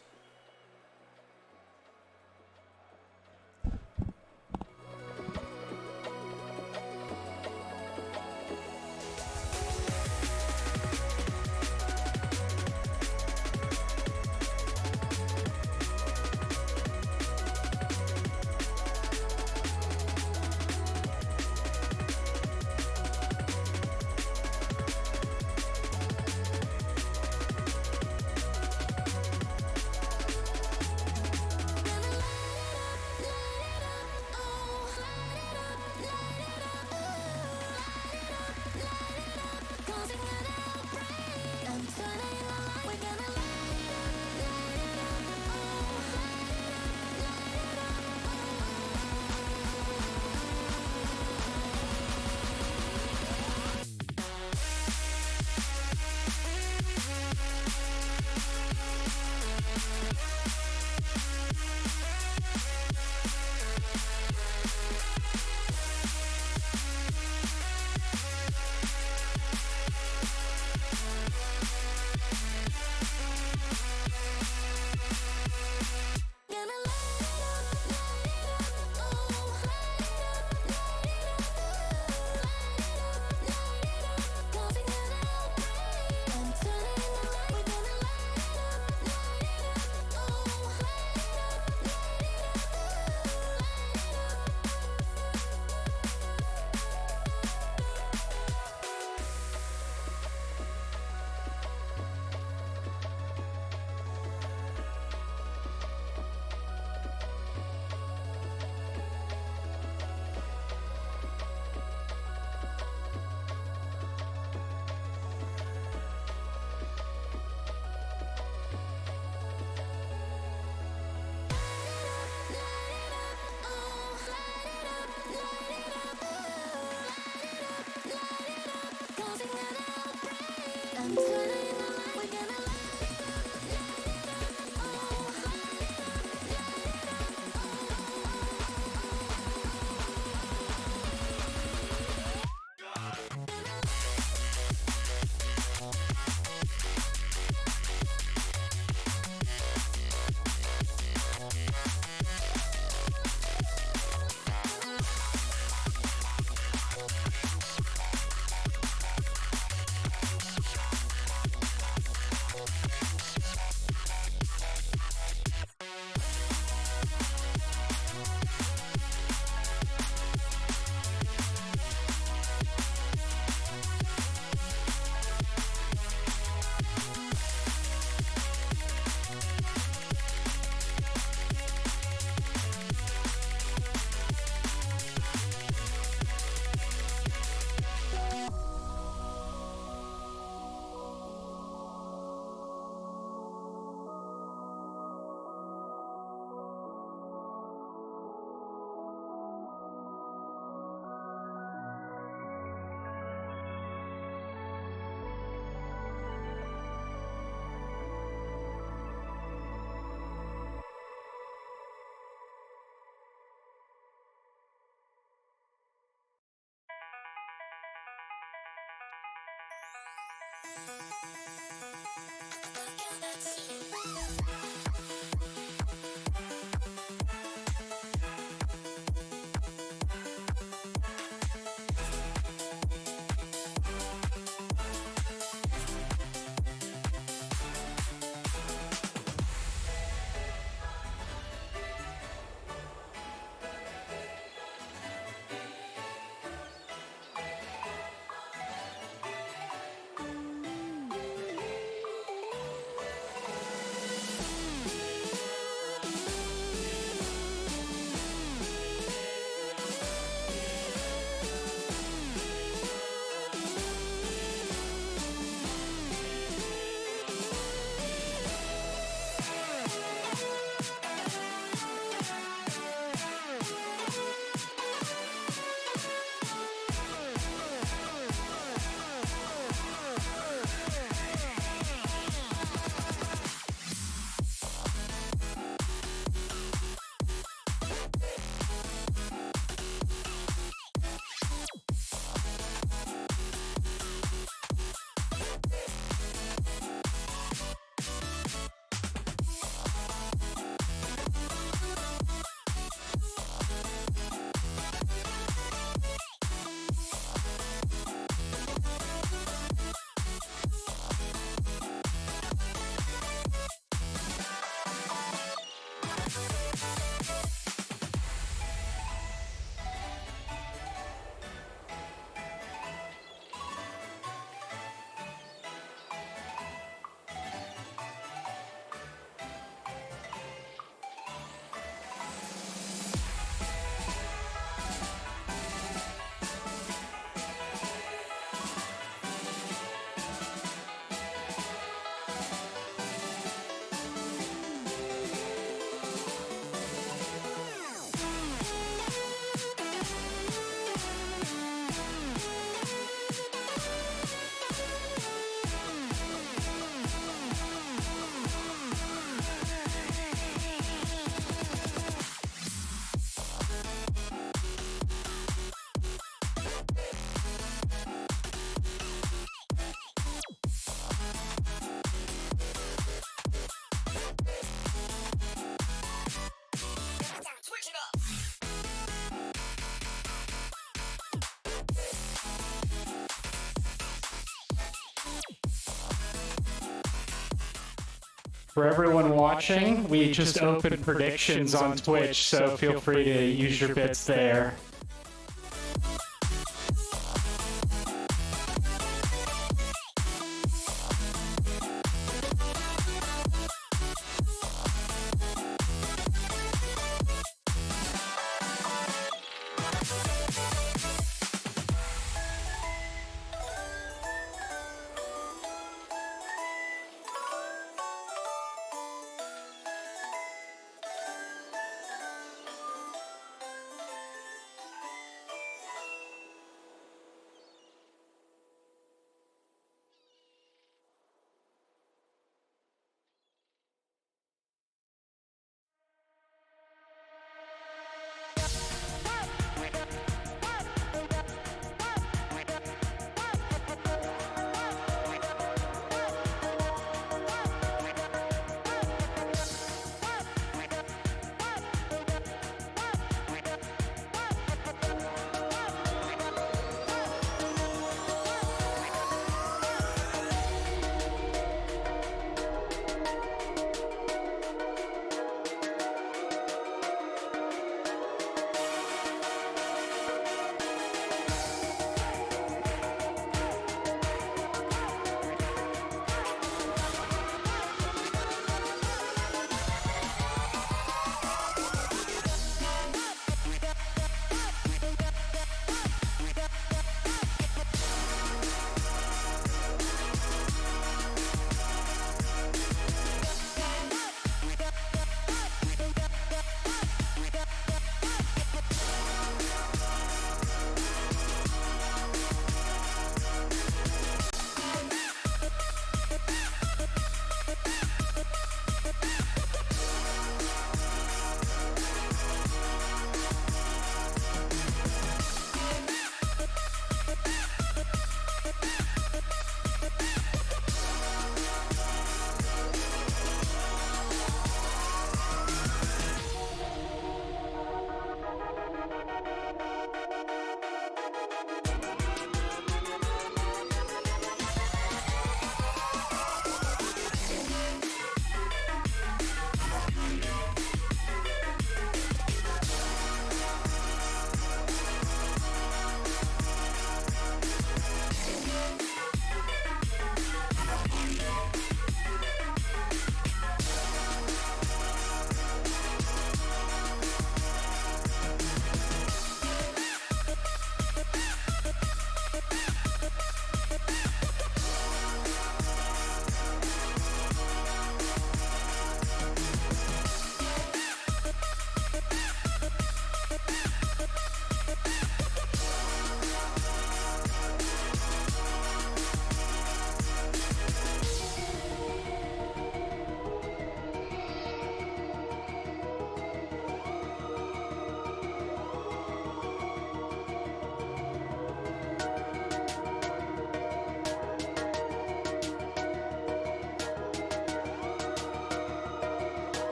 For everyone watching, we just opened predictions on Twitch, so feel free to use your bits there.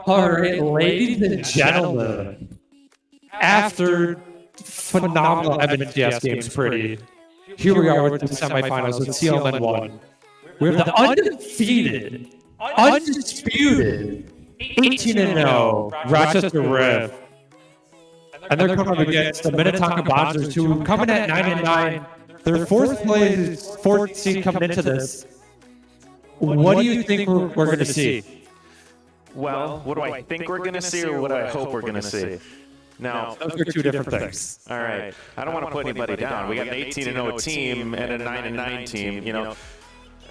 All right, ladies and gentlemen, after phenomenal MNCS games, pretty, here we are with the semifinals with CLN 1. We have the undefeated, undisputed 18-0 Rochester Rift. And they're coming up against the Minnetonka Bonzers, who coming at 9-9. Their fourth seed coming into this. What do you think we're going to see? Well, what do I think we're going to see or what I hope we're going to see? Now, Those are two different things. all right, I don't want to put anybody down. We got an 18-0 team and a 9-9 team. You know,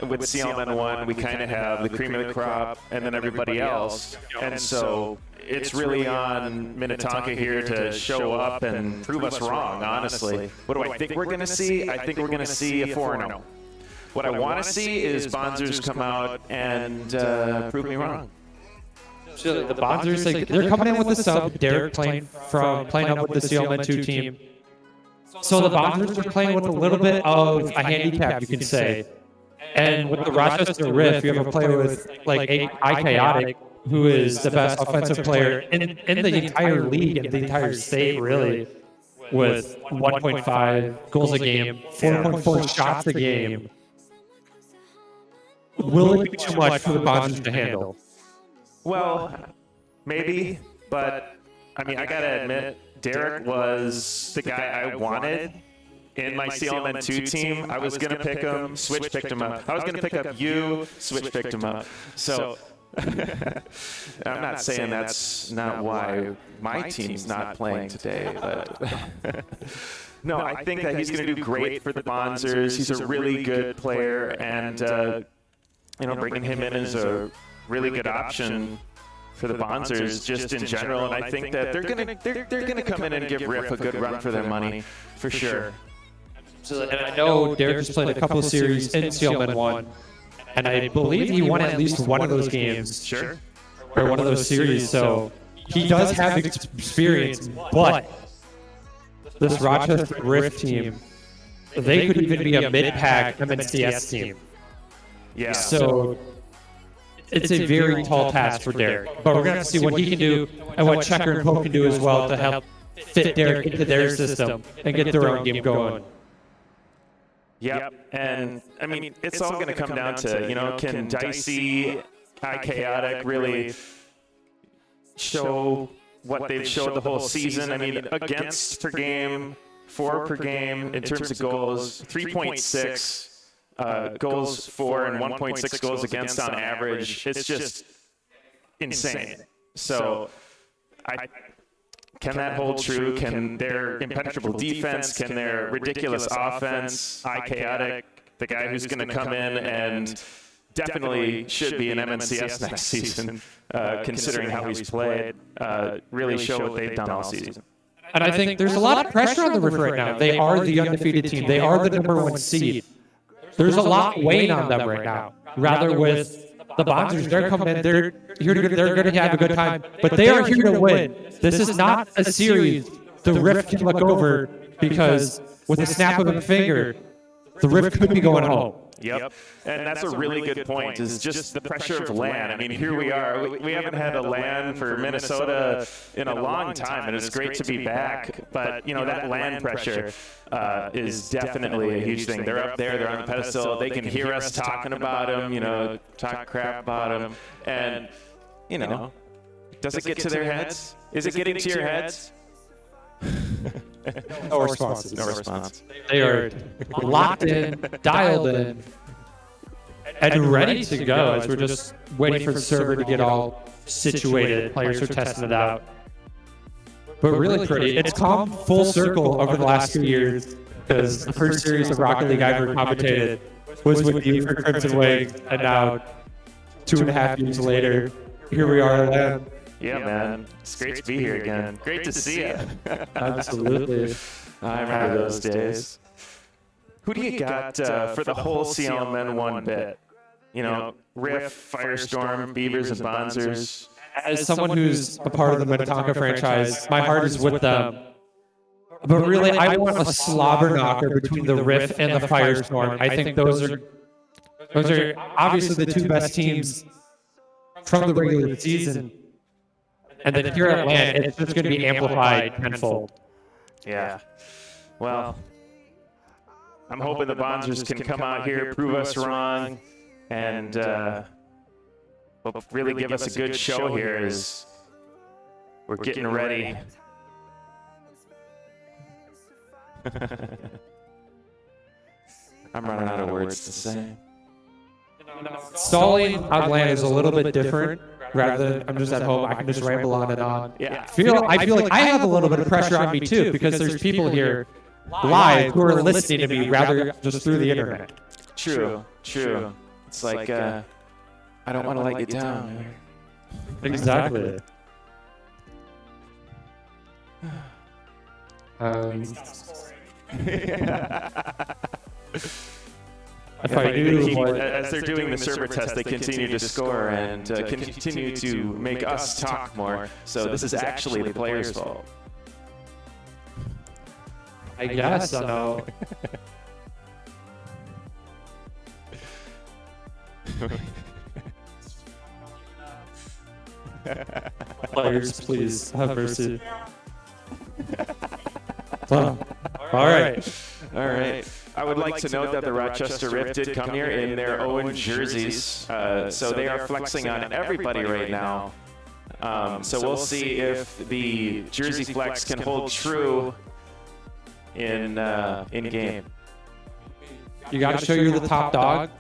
with CLN 1, we kind of have the cream of the crop and then everybody else. And so it's really on Minnetonka here to show up and prove us wrong, honestly. What do I think we're going to see? I think we're going to see a 4-0. What I want to see is Bonzers come out and prove me wrong. So the Bonzers, like, they're coming in with the sub. Derek playing up with the CLN 2 team. So the Bonzers are playing with a little bit of a handicap, you can say. And with the Rochester Rift, you have a player with like Chaotic, who is the best offensive player in the entire league and the entire state, really, with 1.5 goals a game, 4.4 shots a game. Will it be too much for the Bonzers to handle? Well, maybe, but I mean, I gotta admit, Derek was the guy I wanted in my CLN 2 team. I was gonna pick him, Switch picked him up. I was gonna pick up you, Switch picked him up. So I'm not saying that's not why my team's not playing today, but no, I think that he's gonna do great for the Bonzers. He's a really good player, and you know, bringing him in is a really good option for the Bonzers just in general, and I think that they're gonna come in and give Riff a good run for their money, for sure. So, and I know Derek has played a couple of series in CLN 1, and I believe he won at least one of those games. Sure. Or one of those series, so he does have experience, but this Rochester Rift team, they could even be a mid-pack MNCS team. Yeah. So it's a very tall task for Derek. But we're going to have to see what he can do and what Checker and Pope can do as well to help fit Derek into their system and get their own game going. Yep. And I mean, it's all going to come down to, you know, can Dicey, Chaotic really show what they've showed the whole season? I mean, against per game, 4 per game in terms of goals, 3.6 goals for and 1.6 goals against on average. It's just insane. So can that hold true? Can their impenetrable defense, can their ridiculous offense, chaotic, the guy who's going to come in and definitely should be in MNCS next season, considering how he's played, really show what they've done all season. And I think there's a lot of pressure on the Rift right now. They are the undefeated team. They are the #1 seed. There's a lot weighing on them right now. Rather with the Bonzers, they're coming in, they're going to have a good time, but they are here to win. This is not a series the Rift can look over because with a snap of a finger, the Rift could be going home. Yep. And that's a really good point, is just the pressure of LAN. I mean, here we are. We haven't had a LAN for Minnesota in a long time, and it's great to be back. But, you know, that LAN pressure is definitely a huge thing. They're up there. They're on the pedestal. They can hear us talking about them, you know, talk crap about them. And, you know, does it get to their heads? Is it getting to your heads? No responses. No response. They are locked in, dialed in, and ready to go as we're just waiting for the server to get all situated. Players are testing it out. But really pretty. It's come full circle over the last 2 years because the first series of Rocket League I ever commentated was with you for Crimson Wings, and now 2.5 years later, here we are again. Yeah, man. It's great to be here again. Great to see you. Absolutely. I remember those days. Who do you got for the whole CLMN 1 bit? You know, Rift, Firestorm, Beavers, and Bonzers. As someone who's a part of the Minnetonka franchise, my heart is with them. But really, I want a slobber knocker between the Rift and the Firestorm. I think those are obviously the two best teams from the regular season. And then here at LAN, it's just going to be amplified tenfold. Yeah. Well, I'm hoping the Bonzers can come out here, prove us wrong, and really give us a good show here as we're getting ready. I'm running out of words to say. Stalling on LAN is a little bit different. Rather than I'm just at home, I can just ramble on and on. Yeah. I feel like I have a little bit of pressure on me too because there's people here live who are listening to me rather just through the internet. True. It's like, I don't want to let you down. Exactly. If I knew what, as they're doing the server test, they continue to score and continue to make us talk more. So this is actually the players' fault. I guess I know. Players, please have mercy. All right. I would like to note that the Rochester Rift did come here in their own jerseys, so they are flexing on everybody right now. So we'll see if the jersey flex can hold true in game. You got to show you're the top dog.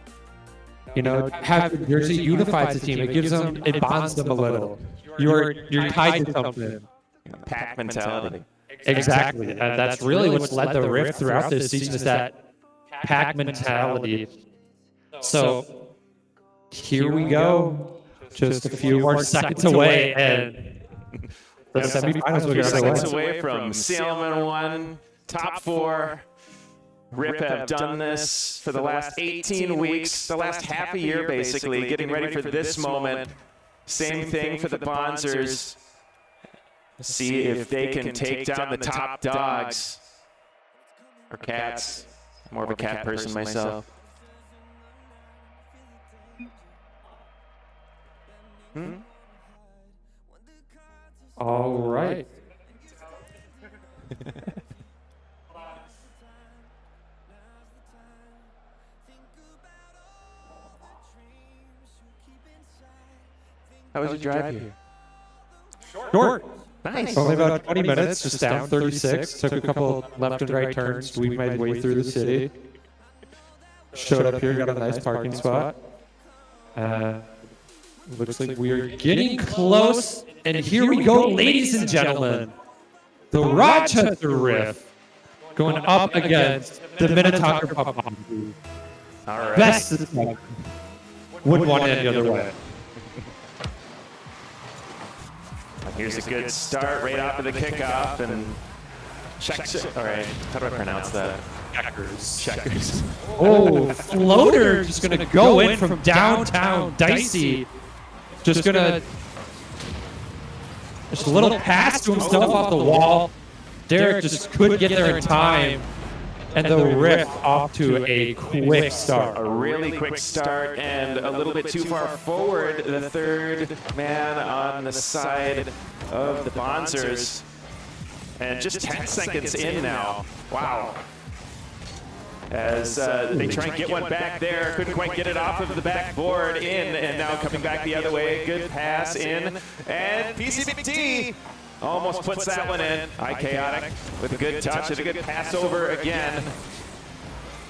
You know, have the jersey unifies the team. It gives them, it bonds them a little. You're tied to something. Pack mentality. Exactly. And that's really what's led the Rift throughout this season is that pack mentality. So here we go. Just a few more seconds away, and the semifinals will Few get seconds underway. away from CLMN 1, top 4. Rip have done this for the last 18 weeks, the last half a year basically, getting ready for this moment. Same thing for the Bonzers. See if they can take down the top dogs. Or cats. More of a cat person myself. All right. How was your drive here? Short. Nice. Only about 20 minutes, just down 36. Took a couple left and right turns. We made way through the city. showed up here, got a nice parking spot. Looks like we are getting close, and here we go, ladies and gentlemen. The Rochester Riff going up against the Minnetonka Pop. All right. Best system. Wouldn't want it any other way. Here's a good start right off of the kickoff, and all right, how do I pronounce that? Checkers. Oh, floater just going to go in from downtown. Dicey just going to just a little pass to himself off the wall. Derek just couldn't get there in time. And the Riff off to a quick start. A really quick start and a little bit too far forward. The third man on the side of the Bonzers. And just 10 seconds in now. Wow. As they try and get one back there. Couldn't quite get it off of the backboard in. And now coming back the other way. Good pass in. And PCBT almost puts that one in. Chaotic with a good touch and a good pass over again.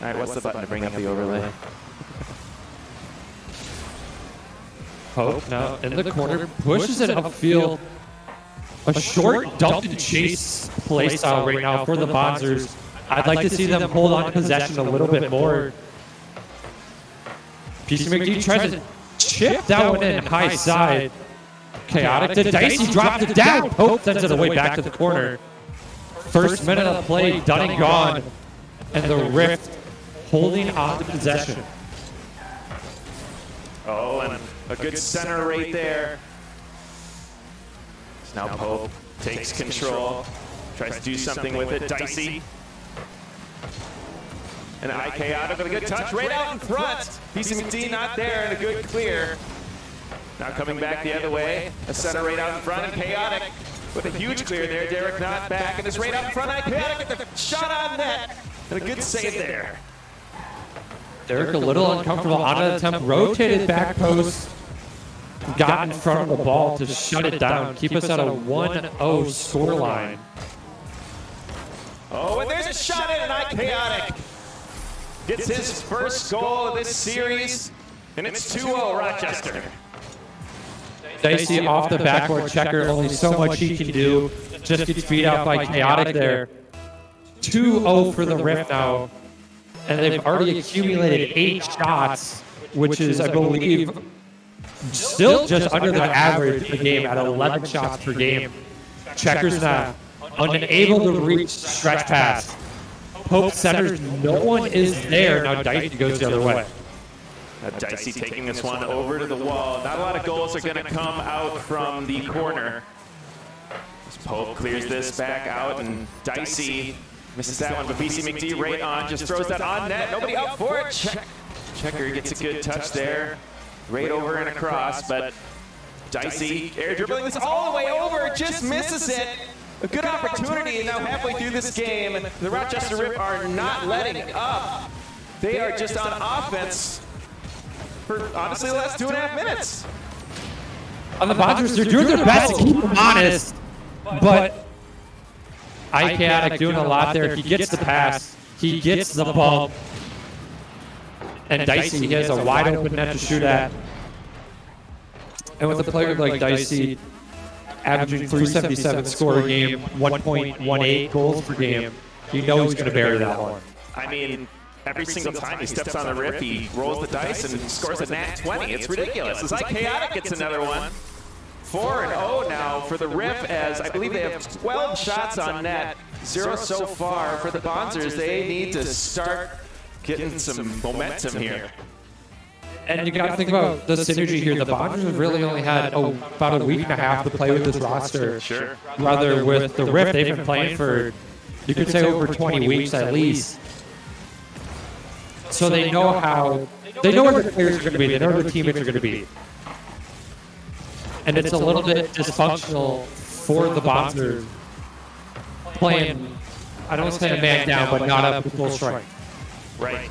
All right, what's the button to bring up the overlay? Hope now in the corner, pushes it upfield. A short dump and chase play style right now for the Bonzers. I'd like to see them hold on to possession a little bit more. PC McD tries to chip that one in high side. Chaotic to Dicey, drops it down. Pope sends it away back to the corner. First minute of play, done and gone. And the Rift holding on to possession. Oh, and a good center right there. Now Pope takes control, tries to do something with it. Dicey. And Chaotic with a good touch right out in front. PCMD not there and a good clear. Now coming back the other way, a center right out in front, and Chaotic with a huge clear there. Derek not back, and is right out in front. Chaotic with the shot on net, and a good save there. Derek a little uncomfortable on an attempt, rotated back post, got in front of the ball to shut it down, keep us at a 1-0 scoreline. Oh, and there's a shot in, and Chaotic gets his first goal of this series, and it's 2-0 Rochester. Dicey off the backboard checker, only so much he can do. Just gets beat out by Chaotic there. 2-0 for the Rift now. And they've already accumulated 8 shots, which is, I believe, still just under the average per game at 11 shots per game. Checkers now unable to reach stretch pass. Pope centers, no one is there. Now Dicey goes the other way. Dicey taking this one over to the wall. Not a lot of goals are going to come out from the corner. As Pope clears this back out, and Dicey misses that one, but BC McD right on, just throws that on net. Nobody up for it. Checker gets a good touch there. Right over and across, but Dicey air dribbling this all the way over, just misses it. A good opportunity, and now halfway through this game, the Rochester Rift are not letting up. They are just on offense for honestly the last 2.5 minutes. On the Bonzers, they're doing their best to keep them honest, but Chaotic doing a lot there. He gets the pass, he gets the bump, and Dicey, he has a wide open net to shoot at. And with a player like Dicey averaging 377 score a game, 1.18 goals per game, you know he's going to bury that one. I mean, every single time he steps on the Riff, he rolls the dice and scores a nat 20. It's ridiculous. It's like Chaotic gets another one. 4-0 now for the Riff, as I believe they have 12 shots on net, 0 so far for the Bonzers. They need to start getting some momentum here. And you got to think about the synergy here. The Bonzers have really only had about a week and a half to play with this roster. Sure. Rather with the Rift, they've been playing for, you could say, over 20 weeks at least. So they know where the players are going to be. They know where the teammates are going to be. And it's a little bit dysfunctional for the Bonzers playing, I don't want to say a man down, but not up to full strength. Right.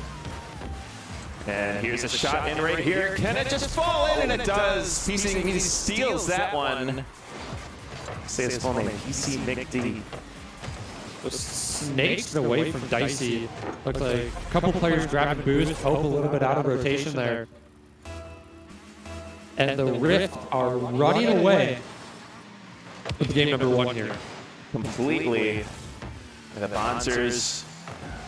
And here's a shot in right here. Can it just fall in? And it does. PC steals that one. Say his full name, PC McD. was snaked away from Dicey. Looked like a couple players grabbing boost, Pope a little bit out of rotation there. And the Rift are running away with game number 1 here. Completely. The Bonzers,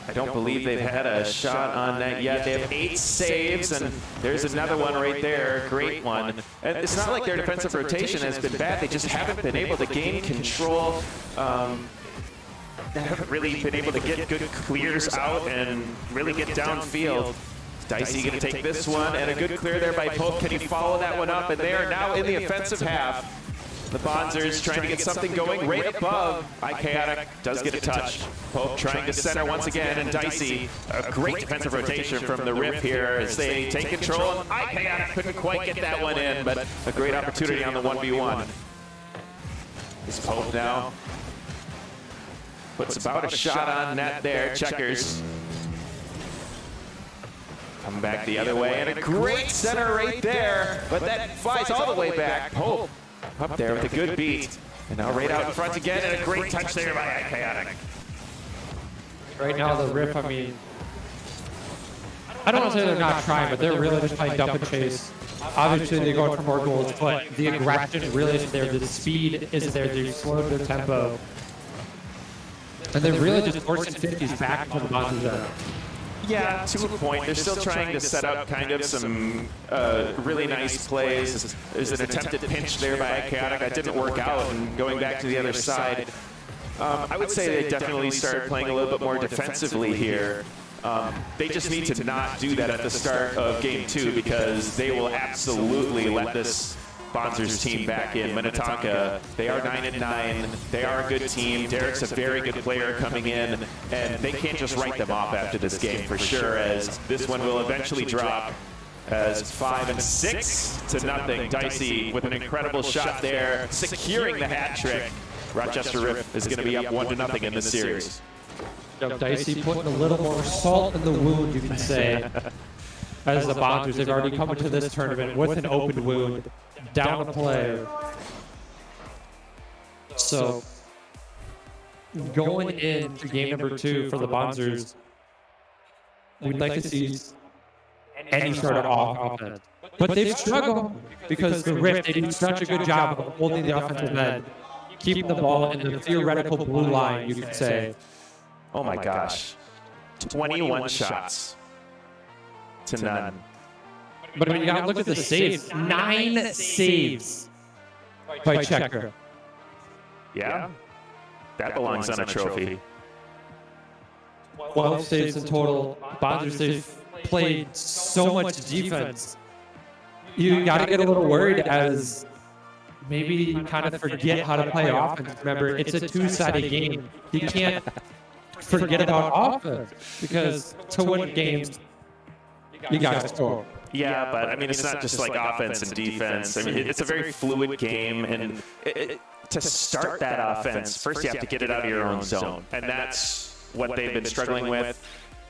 I don't believe they've had a shot on that yet. They have 8 saves, and there's another one right there. Great one. And it's not like their defensive rotation has been bad. They just haven't been able to gain control. They haven't really been able to get good clears out and really get downfield. Dicey going to take this one, and a good clear there by Pope. Can he follow that one up? And they are now in the offensive half. The Bonzers trying to get something going right above. Chaotic does get a touch. Pope trying to center once again, and Dicey, a great defensive rotation from the Rift here as they take control. And Chaotic couldn't quite get that one in, but a great opportunity on the 1v1. It's Pope now. Puts about a shot on net there. Checkers. Come back the other way, and a great center right there, but that flies all the way back. Pope up there with a good beat, and now right out in front again, and a great touch there by Chaotic. Right now, the Rift, I mean, I don't want to say they're not trying, but they're really just playing dump and chase. Obviously, they're going for more goals, but the aggression really isn't there. The speed isn't there. They've slowed their tempo. And they're really just forcing 50s back into the Bonzers zone. Yeah, to a point. They're still trying to set up kind of some really nice plays. There's an attempted pinch there by Chaotic that didn't work out, and going back to the other side. I would say they definitely started playing a little bit more defensively here. They just need to not do that at the start of game 2, because they will absolutely let this Bonzers team back in. Minnetonka, they are 9-9. They are a good team. Derek's a very good player coming in, and they can't just write them off after this game for sure, as this one will eventually drop as 5-6-0. Dicey with an incredible shot there, securing the hat trick. Rochester Rift is going to be up 1-0 in this series. Dicey putting a little more salt in the wound, you can say, as the Bonzers. They've already come into this tournament with an open wound, down a player. So, going into game number 2 for the Bonzers, we'd like to see any sort of offense. But they've struggled because the Rift, they do such a good job of holding the offensive end, keeping the ball in the theoretical blue line, you could say. Oh my gosh. 21 shots to none. But I mean, you gotta look at the saves. 9 saves by Checker. Yeah, that belongs on a trophy. 12 saves in total. Bonzers, they've played so much defense. You gotta get a little worried as maybe you kind of forget how to play offense. Remember, it's a 2-sided game. You can't forget about offense, because to win games, you gotta score. Yeah, but I mean, it's not just like offense and defense. I mean, it's a very fluid game, and to start that offense, first you have to get it out of your own zone, and that's what they've been struggling with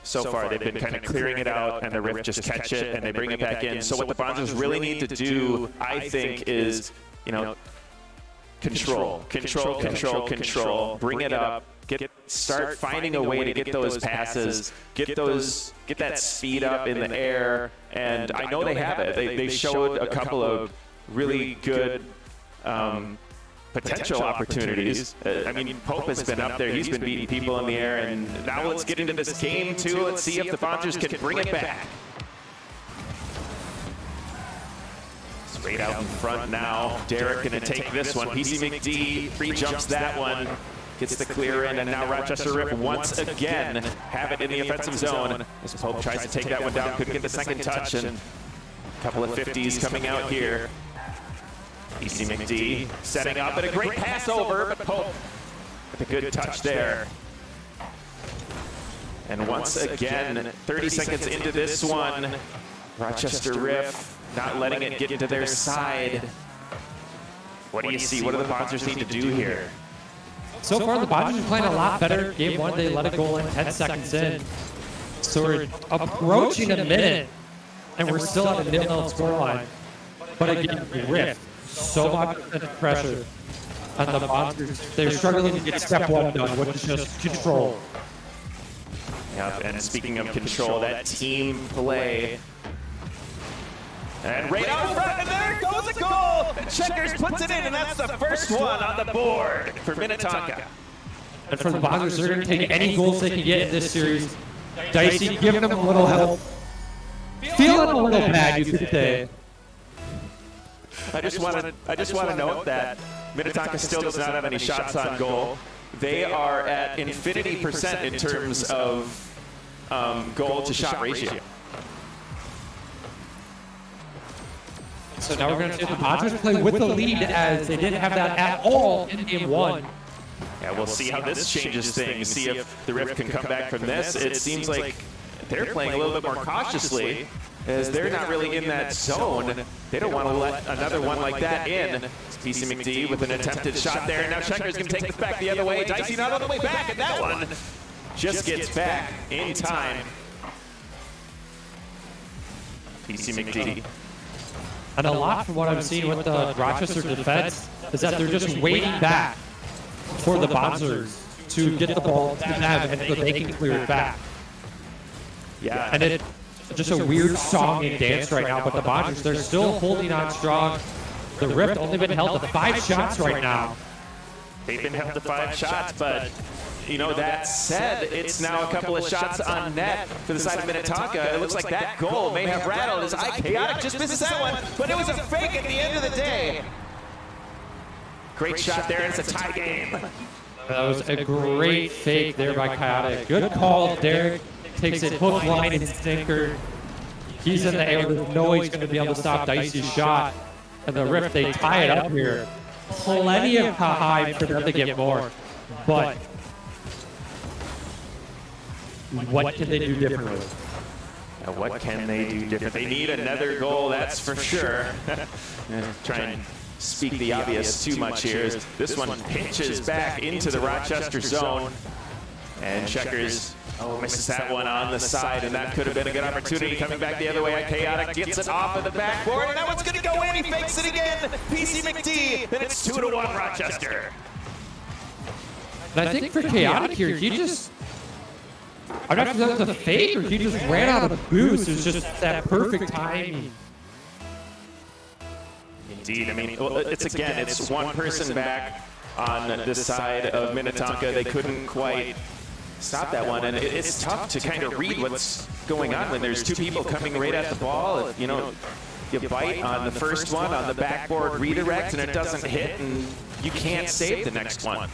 so far. They've been kind of clearing it out, and the Rift just catch it, and they bring it back in. So what the Bonzers really need to do, I think, is, you know, control, bring it up. Start finding a way to get those passes, get that speed up in the air, and I know they have it. They showed a couple of really good potential opportunities. I mean, Pope has been up there. He's been beating people in the air, and now let's get into this game too. Let's see if the Bonzers can bring it back. Straight out in front now. Derek going to take this one. PC McD pre-jumps that one. Gets the clear in, and now Rochester Rift once again have it in the offensive zone. As Pope tries to take that one down, couldn't get the second touch, and a couple of 50s coming out here. PC McD setting up, and a great pass over, but Pope with a good touch there. And once again, 30 seconds into this one, Rochester Rift not letting it get into their side. What do you see? What do the Bonzers need to do here? So far, the Bonzers are playing a lot better. Game 1, they let a goal in 10 seconds in. So we're approaching a minute, and we're still at a 0-0 scoreline. But again, Rift, so much pressure. And the Monsters, they're struggling to get step 1 done, which is just control. Yep, and speaking of control, that team play. And right out front, and there goes a goal! And Checkers puts it in, and that's the first one on the board for Minnetonka. And for the Monsters, they're going to take any goals they can get in this series. Dicey giving them a little help. Feeling a little bad, you could say. I just want to note that Minnetonka still does not have any shots on goal. They are at infinity % in terms of goal to shot ratio. So now we're going to see the Monsters play with the lead, as they didn't have that at all in game 1. Yeah, we'll see how this changes things. See if the Rift can come back from this. It seems like they're playing a little bit more cautiously, as they're not really in that zone. They don't want to let another one like that in. PC McD with an attempted shot there. Now Checker's going to take this back the other way. Dicey not on the way back, and that one just gets back in time. PC McD. And a lot from what I'm seeing with the Rochester defense is that they're just waiting back for the Monsters to get the ball to them and so they can clear it back. Yeah. And it's just a weird song and dance right now, but the Monsters, they're still holding on strong. The Rift only been held to 5 shots right now. They've been held to 5 shots, but you know, that said, it's now a couple of shots on net for the side of Minnetonka. It looks like that goal may have rattled as Chaotic just misses that one, but it was a fake at the end of the day. Great shot there, and it's a tie game. That was a great fake there by Chaotic. Good call. Derek takes it hook, line, and sinker. He's in the air. There's no way he's going to be able to stop Dicey's shot. And the Rift, they tie it up here. Plenty of time for them to get more. But what can they do differently? Now, what can they do different? They need another goal, that's for sure. Try and speak the obvious too much here. This one pitches back into the Rochester zone. And Checkers misses that one on the side, and that could have been a good opportunity. Coming back the other way, Chaotic gets it off of the backboard, and that one's going to go in. He fakes it again. PC McD, and it's 2-1 Rochester. And I think for Chaotic here, he just... I'm not sure if that was a fake or he just ran out of boost. It was just that perfect timing. Indeed. I mean, well, it's one person back on this side of Minnetonka. They couldn't quite stop that one, and it's tough to kind of read what's going on when there's 2 people coming right at the ball. You know, you bite on the first one on the backboard redirect, and it doesn't hit, and you can't save the next one.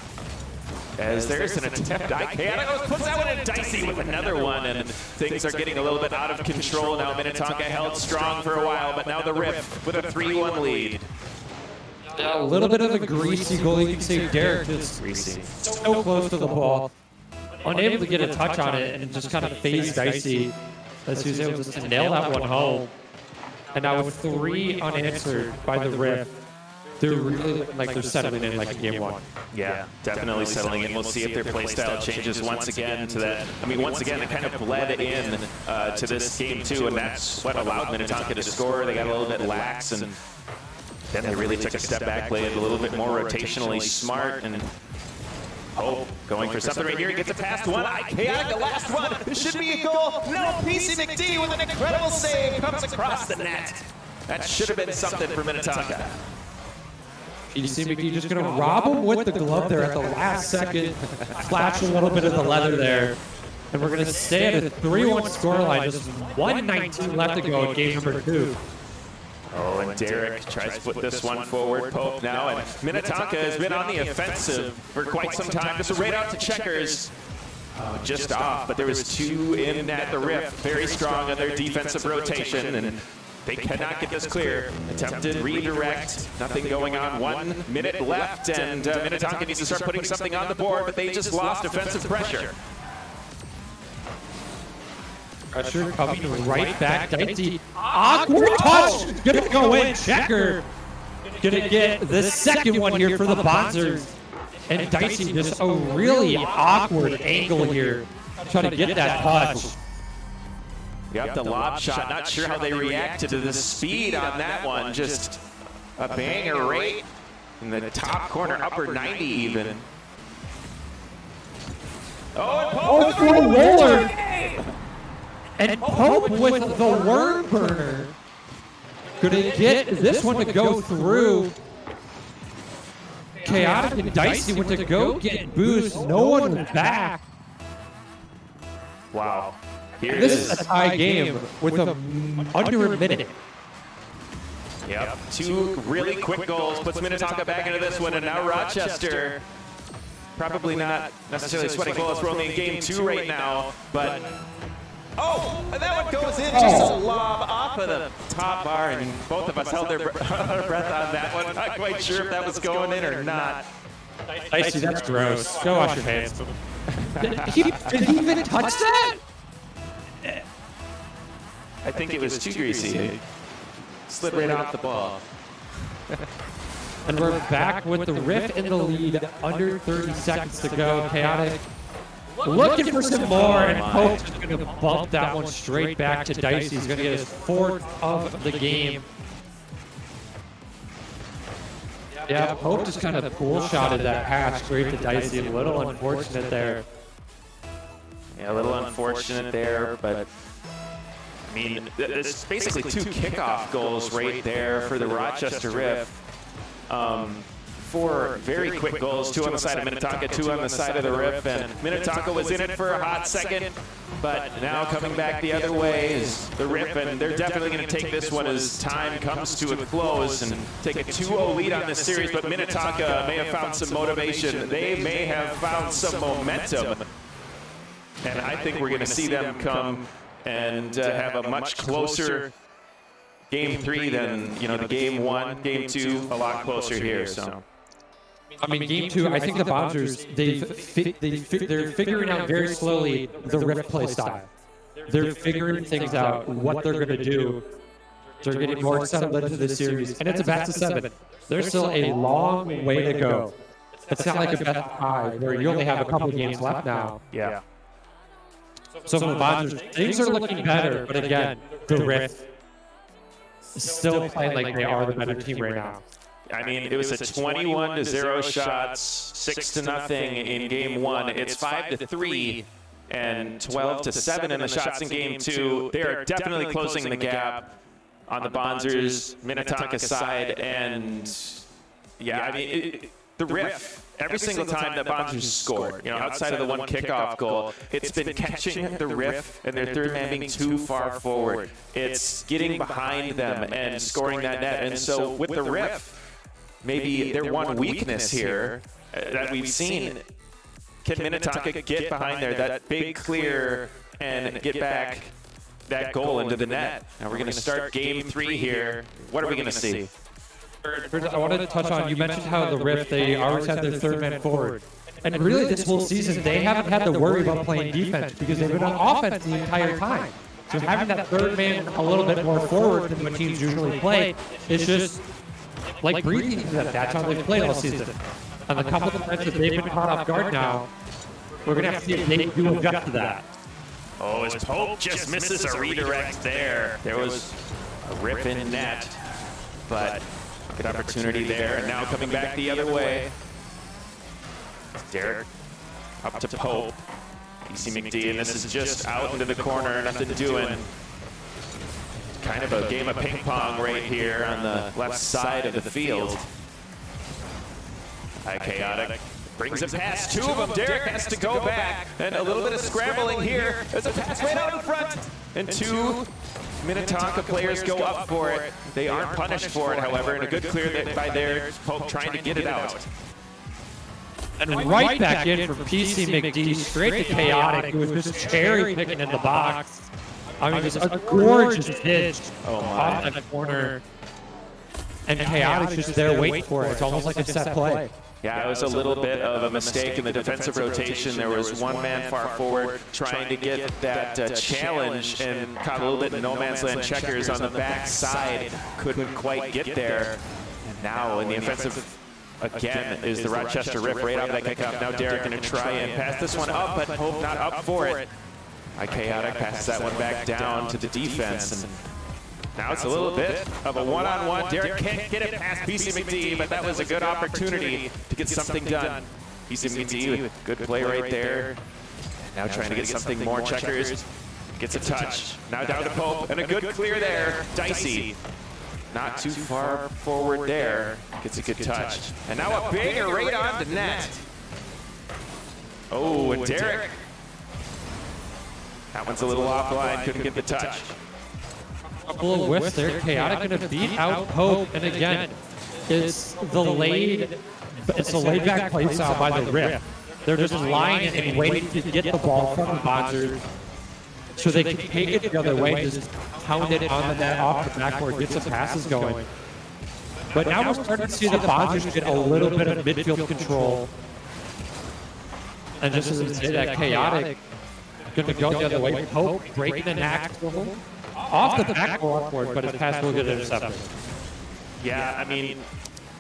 As there's an attempt, Chaotic puts that one in. Dicey with another one, and things are getting a little bit out of control now. Minnetonka held strong for a while, but now the Rift with a 3-1 lead. A little bit of a greasy goal. You can see Derek just so close to the ball, unable to get a touch on it, and just kind of phase Dicey as he was able to nail that one home. And now with 3 unanswered by the Rift, they're really looking like they're settling in like a game 1. Yeah, definitely settling in. We'll see if their play style changes once again to that. I mean, once again, it kind of bled in to this game too, and that's what allowed Minnetonka to score. They got a little bit lax, and then they really took a step back, played a little bit more rotationally smart, and Hope going for something right here. He gets it past one. Chaotic, the last one. This should be a goal. No, PC McD with an incredible save comes across the net. That should have been something for Minnetonka. PC McD just going to rob him with the glove there at the last second. Flash a little bit of the leather there. And we're going to stay at a 3-1 scoreline. Just 1:19 left to go in game number 2. Oh, and Derek tries to put this one forward. Pope now, and Minnetonka has been on the offensive for quite some time. This is right out to Checkers. Just off, but there was 2 in at the Rift. Very strong on their defensive rotation, and they cannot get this clear. Attempted redirect, nothing going on. 1 minute left, and Minnetonka needs to start putting something on the board, but they just lost offensive pressure. Pressure coming right back. Dicey. Awkward touch. Gonna go in. Checker. Gonna get the second one here for the Bonzers. And Dicey just a really awkward angle here. Trying to get that touch. Yep, the lob shot. Not sure how they reacted to the speed on that one. Just a banger right in the top corner, upper 90 even. Oh, Oh, for a roller! And Pope with the worm burner. Gonna get this one to go through. Chaotic and Dicey went to go get boost. No one was back. wow. Here it This is. is a tie game with under a minute. Yep, 2 really quick goals puts Minnetonka back into this one, and now Rochester probably not necessarily sweating bullets. We're only in game 2 right now, but oh, and that one goes in, just a lob off of the top bar, and both of us held our breath on that one. Not quite sure if that was going in or not. Dicey, that's gross. Go wash your hands. Did he even touch that? I think it was too greasy. Slid right off the ball. And we're back with the Rift in the lead. Under 30 seconds to go. Chaotic looking for some more, and Pope's just going to bump that one straight back to Dicey. He's going to get his 4th of the game. Yeah, Pope just kind of pool shotted that pass straight to Dicey. A little unfortunate there. Yeah, a little unfortunate there, but I mean, it's basically 2 kickoff goals right there for the Rochester Rift. 4 very quick goals, 2 on the side of Minnetonka, 2 on the side of the Rift, and Minnetonka was in it for a hot second, but now coming back the other way is the Rift, and they're definitely going to take this one as time comes to a close and take a 2-0 lead on this series, but Minnetonka may have found some motivation. They may have found some momentum, and I think we're going to see them come and have a much closer game 3 than, you know, the game 1, game 2, a lot closer here. So, I mean, game 2, I think the Bouncers, they're figuring out very slowly the Rift play style. They're figuring things out, what they're going to do. They're getting more settled into the series, and it's a best of 7. There's still a long way to go. It's not like a best of 5 where you only have a couple games left now. yeah. So for the Bouncers, things are looking better, but again, the Rift is still playing like they are the better team right now. I mean, it was a 21-0 shots, 6-0 in game 1. It's 5-3 and 12-7 in the shots in game 2. They are definitely closing the gap on the Bonzers, Minnetonka side, and yeah, I mean, the Rift. Every single time that Bonzers scored, you know, outside of the one kickoff goal, it's been catching the Rift and their third man being too far forward. It's getting behind them and scoring that net. And so with the Rift, maybe their one weakness here that we've seen, can Minnetonka get behind there, that big clear, and get back that goal into the net? Now we're going to start game 3 here. What are we going to see? I wanted to touch on, you mentioned how the Rift, they always have their third man forward. And really this whole season, they haven't had to worry about playing defense because they've been on offense the entire time. So having that third man a little bit more forward than what teams usually play is just like breathing into them. That's how they've played all season. And the couple of defenses that they've been caught off guard now, we're going to have to see if they do adjust to that. Oh, as Pope just misses a redirect there. There was a rip in net, but good opportunity there. And now coming back the other way. Derek up to Pope. DC McD, and this is just out into the corner, nothing doing. Kind of a game of ping pong right here on the left side of the field. Chaotic brings it past 2 of them. Derek has to go back, and a little bit of scrambling here. There's a pass right out in front, and 2 Minnetonka players go up for it. They aren't punished for it, however, and a good clear that by there, Pope trying to get it out. And right back in for PC McD, straight to Chaotic, who was just cherry picking in the box. I mean, just a gorgeous pitch off that corner. And Chaotic's just there waiting for it. It's almost like a set play. Yeah, it was a little bit of a mistake in the defensive rotation. There was one man far forward trying to get that challenge and caught a little bit in no man's land checkers on the back side. Couldn't quite get there. And now in the offensive again is the Rochester Rift right off that kickoff. Now Derek going to try and pass this one up, but Pope not up for it. Chaotic passes that one back down to the defense. And Now it's a little bit of a one-on-one. Derek can't get it past PC McD, but that was a good opportunity to get something done. PC McD with good play right there. Now trying to get something more. Checkers gets a touch. Now down to Pope, and a good clear there. Dicey, not too far forward there. Gets a good touch. And now a banger right on the net. Oh, and Derek. That one's a little offline, couldn't get the touch. Couple of whiffs there. Chaotic going to beat out Pope, and again, it's the laid back play style by the Rift. They're just lying and waiting to get the ball from the Bonzers so they can take it the other way, just pound it on the net off the backboard, get some passes going. But now we're starting to see the Bonzers get a little bit of midfield control. And just as we say that, Chaotic going to go the other way. Pope breaking the knack off the backboard, but his pass will get intercepted. Yeah, I mean,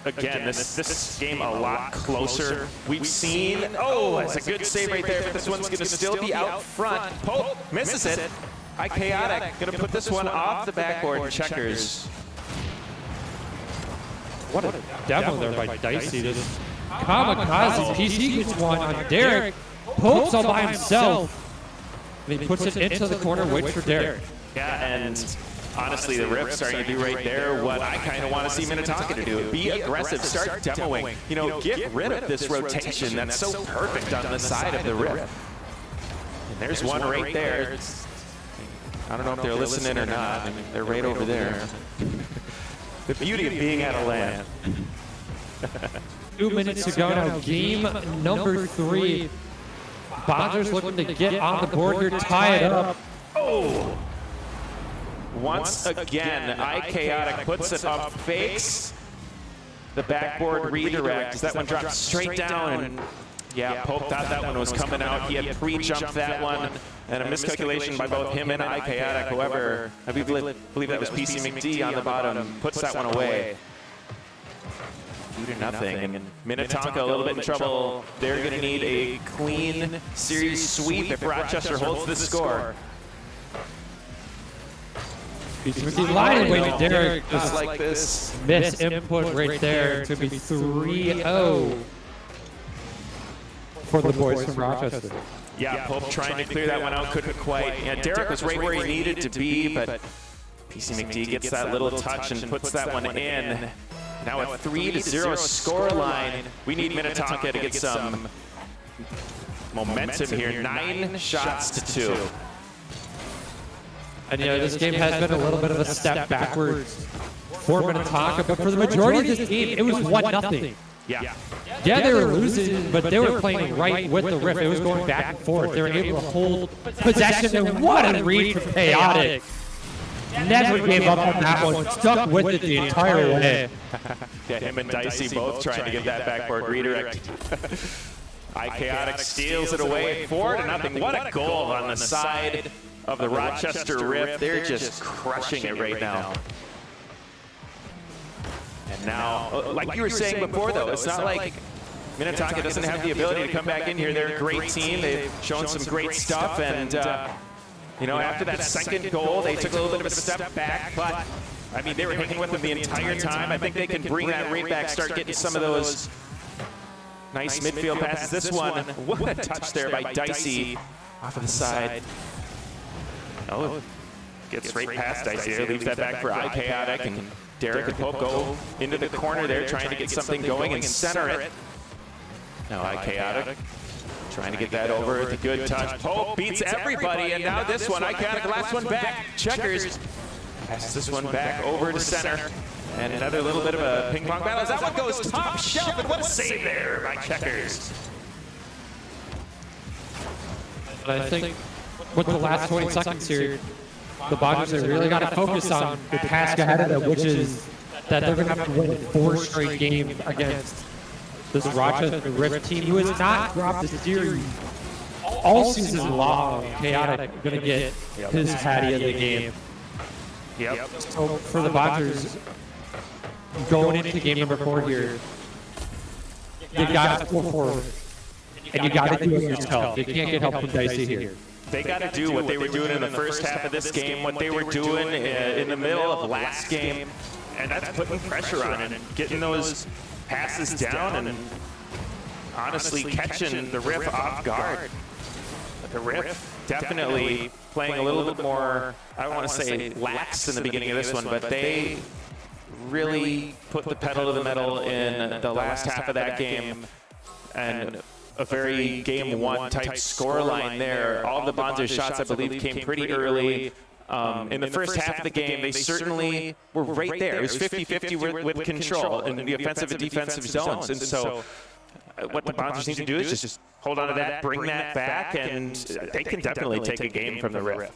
again, this game a lot closer. We've seen, that's a good save right there, but this one's going to still be out front. Pope misses it. Chaotic going to put this one off the backboard. Checkers. What a demo there by Dicey. This kamikaze PC gets one on Derek. Pope's all by himself. And he puts it into the corner, waits for Derek. Yeah, and honestly, the Rift starting to do right there what I kind of want to see Minnetonka to do. Be aggressive, start demoing. You know, get rid of this rotation that's so perfect on the side of the Rift. And there's one right there. I don't know if they're listening or not. I mean, they're right over there. The beauty of being out of land. 2 minutes to go now. Game number 3. Bonzers looking to get on the board here, tie it up. Oh! Once again, Chaotic puts it up, fakes the backboard redirect. That one dropped straight down, and yeah, Pope thought that one was coming out. He had pre-jumped that one, and a miscalculation by both him and Chaotic. However, I believe that was PC McD on the bottom, puts that one away. 2-0, and Minnetonka a little bit in trouble. They're going to need a clean series sweep if Rochester holds the score. Line waiting, Derek just like this. Miss input right there to be 3-0 for the boys from Rochester. Yeah, Pope trying to clear that one out, couldn't quite. Yeah, Derek was right where he needed to be, but PC McD gets that little touch and puts that one in. Now a 3-0 score line. We need Minnetonka to get some momentum here. 9 shots to 2. And you know, this game has been a little bit of a step backwards for Minnetonka, but for the majority of this game, it was 1-0. Yeah, they were losing, but they were playing right with the Rift. It was going back and forth. They were able to hold possession, and what a read from Chaotic. Never gave up on that one, stuck with it the entire way. Yeah, him and Dicey both trying to get that backboard redirect. Chaotic steals it away, 4-0. What a goal on the side of the Rochester Rift. They're just crushing it right now. And now, like you were saying before, though, it's not like Minnetonka doesn't have the ability to come back in here. They're a great team. They've shown some great stuff, and you know, after that second goal, they took a little bit of a step back, but I mean, they were hanging with them the entire time. I think they can bring that right back, start getting some of those nice midfield passes. This one, what a touch there by Dicey off of the side. Oh, gets right past Dicey there, leaves that back for Chaotic, and Derek and Pope go into the corner there, trying to get something going and center it. Now Chaotic trying to get that over with a good touch. Pope beats everybody, and now this one, Chaotic, last one back. Checkers passes this one back over to center. And another little bit of a ping pong battle as that one goes top shelf, and what a save there by Checkers. But I think with the last 20 seconds here, the Bonzers have really got to focus on the task ahead of them, which is that they're going to have to win 4 straight games against this Rochester Rift team, who has not dropped the series all season long. Chaotic going to get his patty of the game. Yep. So for the Bonzers, going into game number 4 here, you got to go forward, and you got to do it yourself. You can't get help from Dicey here. They got to do what they were doing in the first half of this game, what they were doing in the middle of last game, and that's putting pressure on it and getting those passes down and honestly catching the Riff off guard. But the Riff definitely playing a little bit more, I don't want to say lax in the beginning of this one, but they really put the pedal to the metal in the last half of that game, and a very game one type scoreline there. All the Bonzer shots, I believe, came pretty early. In the first half of the game, they certainly were right there. It was 50-50 with control in the offensive and defensive zones. And so what the Bonzers need to do is just hold on to that, bring that back, and they can definitely take a game from the Riff.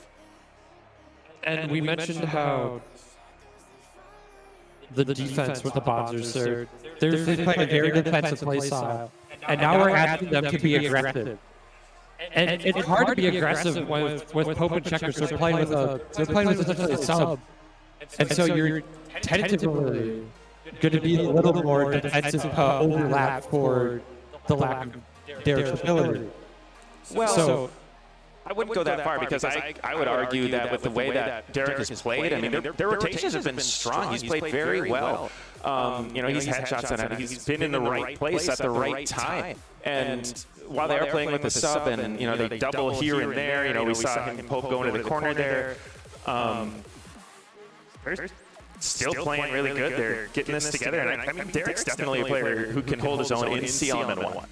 And we mentioned how the defense with the Bonzers, they play a very defensive play style. And now we're asking them to be aggressive. And it's hard to be aggressive with Pope and Checkers. They're playing with essentially a sub. And so you're tentatively going to be a little more defensive overlap for the lack of Derek's ability. Well, so I wouldn't go that far because I would argue that with the way that Derek has played, I mean, their rotations have been strong. He's played very well. You know, he's had shots on it. He's been in the right place at the right time. And while they are playing with the sub and, you know, they double here and there, you know, we saw him Pope go into the corner there. They're still playing really good. They're getting this together. And I mean, Derek's definitely a player who can hold his own in CLMN1.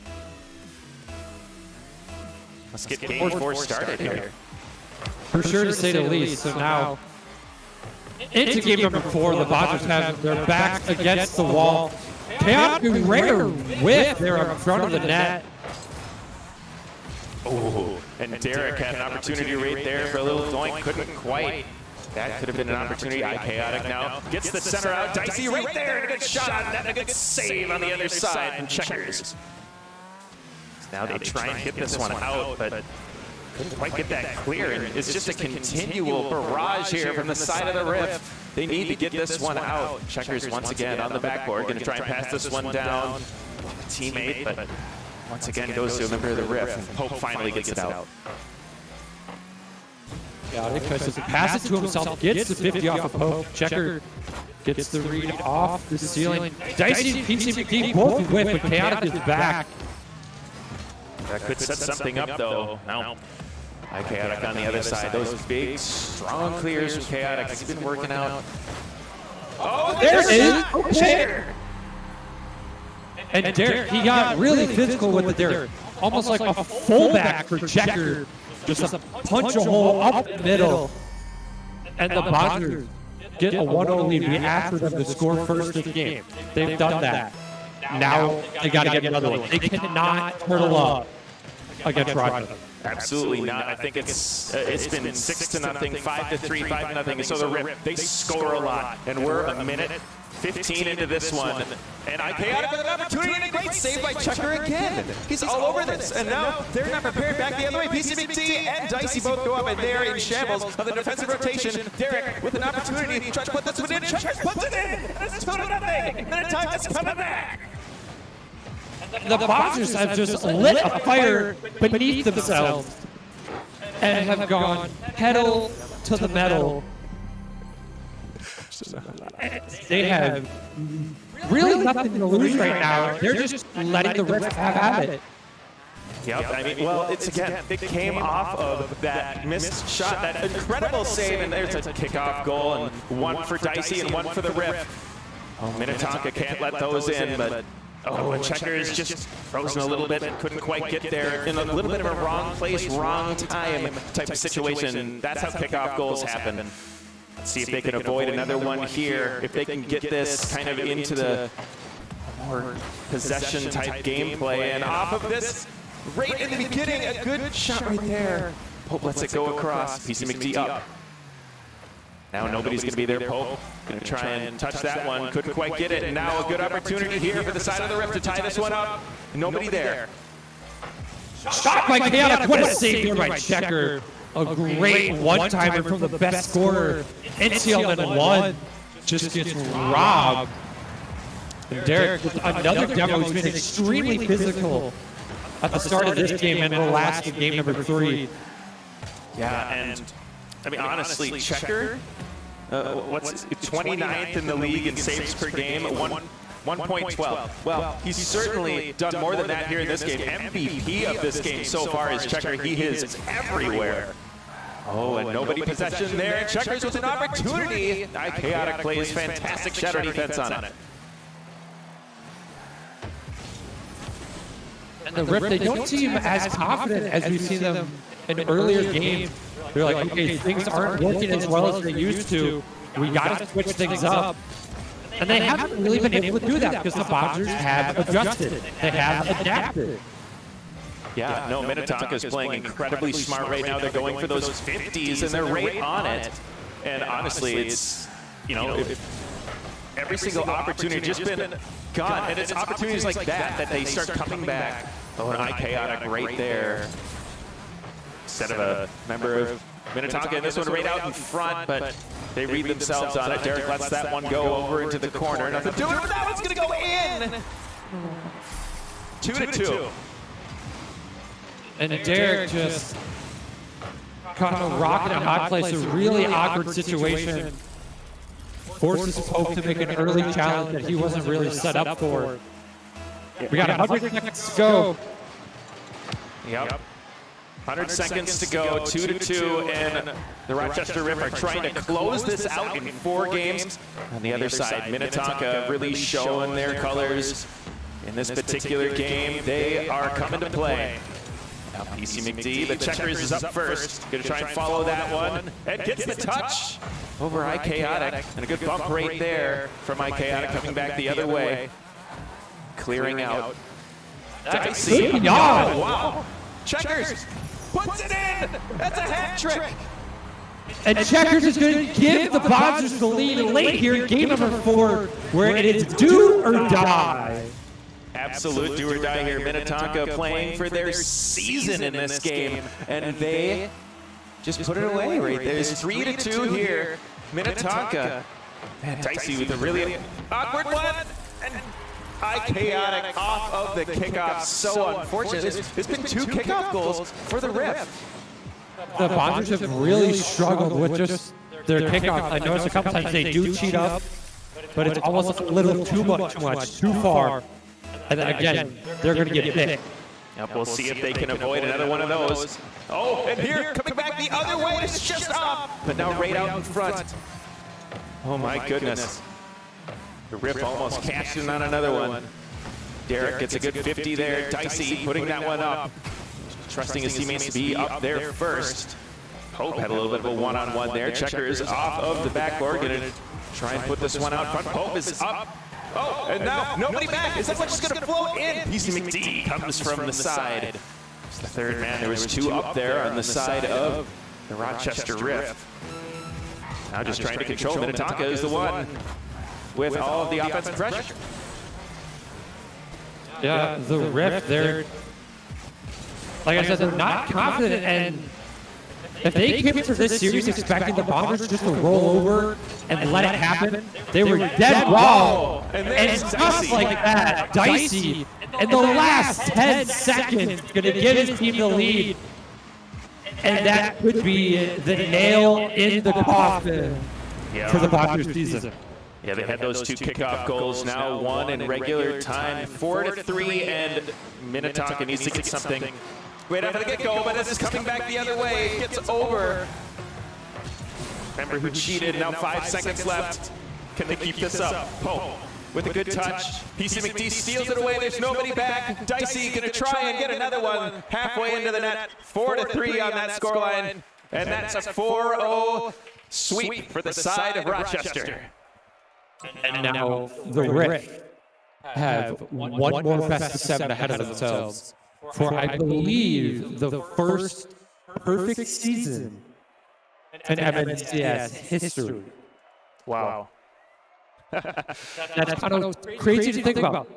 Let's get game 4 started here. For sure, to say the least. So now, into game number 4, the Bonzers have their backs against the wall. Chaotic rare whiff there in front of the net. Oh, and Derek had an opportunity right there for a little doink, couldn't quite. That could have been an opportunity. Chaotic now gets the center out. Dicey right there, and a good shot on that, and a good save on the other side from Checkers. Now they try and get this one out, but couldn't quite get that clear. And it's just a continual barrage here from the side of the Riff. They need to get this one out. Checkers once again on the backboard, going to try and pass this one down. Teammate, but once again goes to a member of the Riff, and Pope finally gets it out. Yeah, because to pass it to himself, gets the 50 off of Pope. Checker gets the read off the ceiling. Dicey and PCMD both whip, but Chaotic is back. That could set something up, though. No. Chaotic on the other side. Those big, strong clears from Chaotic. He's been working out. Oh, there it is. Okay. And Derek, he got really physical with the Derek. Almost like a fullback for Checker. Just a punch a hole up the middle. And the Bonzers get a 1-0 lead. We asked for them to score first this game. They've done that. Now they got to get another one. They cannot turtle up against Rochester. Absolutely not. I think it's been 6-0, 5-3, 5-0. So the Riff, they score a lot, and we're a minute 15 into this one. And Chaotic with an opportunity and a great save by Checker again. He's all over this, and now they're not prepared. Back the other way. PCBT and Dicey both go up, and they're in shambles of the defensive rotation. Derek with an opportunity to try to put this one in. Checker puts it in. It's 2-0. And a time that's coming back. The Bonzers have just lit a fire beneath themselves and have gone pedal to the metal. They have really nothing to lose right now. They're just letting the Riff have at it. Yep, I mean, well, it's again, they came off of that missed shot, that incredible save, and there's a kickoff goal, and one for Dicey and one for the Riff. Oh, Minnetonka can't let those in, but and Checkers just frozen a little bit, couldn't quite get there in a little bit of a wrong place, wrong time type of situation. That's how kickoff goals happen. Let's see if they can avoid another one here. If they can get this kind of into the more possession type gameplay. And off of this, right in the beginning, a good shot right there. Pope lets it go across. PCMD up. Now nobody's going to be there. Pope going to try and touch that one. Couldn't quite get it. And now a good opportunity here for the side of the Riff to tie this one up. Nobody there. Shot by Chaotic. What a save here by Checker. A great one-timer from the best scorer in CLMN1. Just gets robbed. And Derek with another demo. He's been extremely physical at the start of this game and the last of game number 3. Yeah, and I mean, honestly, Checker, what's 29th in the league in saves per game, 1.12. Well, he's certainly done more than that here in this game. MVP of this game so far is Checker. He is everywhere. Oh, and nobody possession there. Checkers with an opportunity. Chaotic plays fantastic shadow defense on it. And the Rift, they don't seem as confident as we've seen them in earlier games. They're like, okay, things aren't working as well as they used to. We got to switch things up. And they haven't really been able to do that because the Bodgers have adjusted. They have adapted. Yeah, no, Minnetonka is playing incredibly smart right now. They're going for those 50s, and they're right on it. And honestly, it's, you know, every single opportunity just been gone. And it's opportunities like that they start coming back. Oh, and Chaotic right there. Instead of a member of Minnetonka, and this one right out in front, but they read themselves on it. Derek lets that one go over into the corner. Nothing to do it, but that one's going to go in. 2-2. And Derek just caught a rock in a hot place, a really awkward situation. Forces Pope to make an early challenge that he wasn't really set up for. We got 100 seconds to go. Yep. 100 seconds to go, 2-2, and the Rochester Rift are trying to close this out in 4 games. On the other side, Minnetonka really showing their colors in this particular game. They are coming to play. Now PC McD, the Checkers is up first. Gonna try and follow that one. And gets the touch over Chaotic. And a good bump right there from Chaotic coming back the other way. Clearing out. Dicey. Good Oh, job. wow. Checkers puts it in. That's a hat trick. And Checkers is going to give the Bodgers the lead late here in game number 4, where it is do or die. Absolute do or die here. Minnetonka playing for their season in this game, and they just put it away right there. It's 3-2 here. Minnetonka. Man, Dicey with a really awkward one. And Chaotic off of the kickoff. So unfortunate. There's been 2 kickoff goals for the Rift. The Bodgers have really struggled with just their kickoff. I noticed a couple times they do cheat up, but it's almost a little too much, too far. And then again, they're going to get bit. Yep, we'll see if they can avoid another one of those. Oh, and here, coming back the other way, it's just up. But now right out in front. Oh my goodness. The Rift almost cashed in on another one. Derek gets a good 50 there. Dicey putting that one up. Trusting his teammates to be up there first. Pope had a little bit of a one-on-one there. Checkers off of the backboard. Gonna try and put this one out front. Pope is up. Oh, and now nobody back. Is that one just going to float in? PC McD comes from the side. It's the third man. There was 2 up there on the side of the Rochester Rift. Now just trying to control. Minnetonka is the one with all of the offensive pressure. Yeah, the Rift, they're, like I said, they're not confident, and if they came into this series expecting the Bombers just to roll over and let it happen, they were dead wrong. And just like that, Dicey, in the last 10 seconds, going to give his team the lead. And that could be the nail in the coffin for the Bombers season. Yeah, they had those 2 kickoff goals, now 1 in regular time, 4-3, and Minnetonka needs to get something right out of the get-go, but this is coming back the other way. It gets over. Remember who cheated, now 5 seconds left. Can they keep this up? Pope with a good touch. PC McD steals it away, there's nobody back. Dicey gonna try and get another one halfway into the net. 4-3 on that scoreline, and that's a 4-0 sweep for the side of Rochester. And now the Rift have one more best of 7 ahead of themselves for, I believe, the first perfect season in MNCS history. Wow. That's kind of crazy to think about.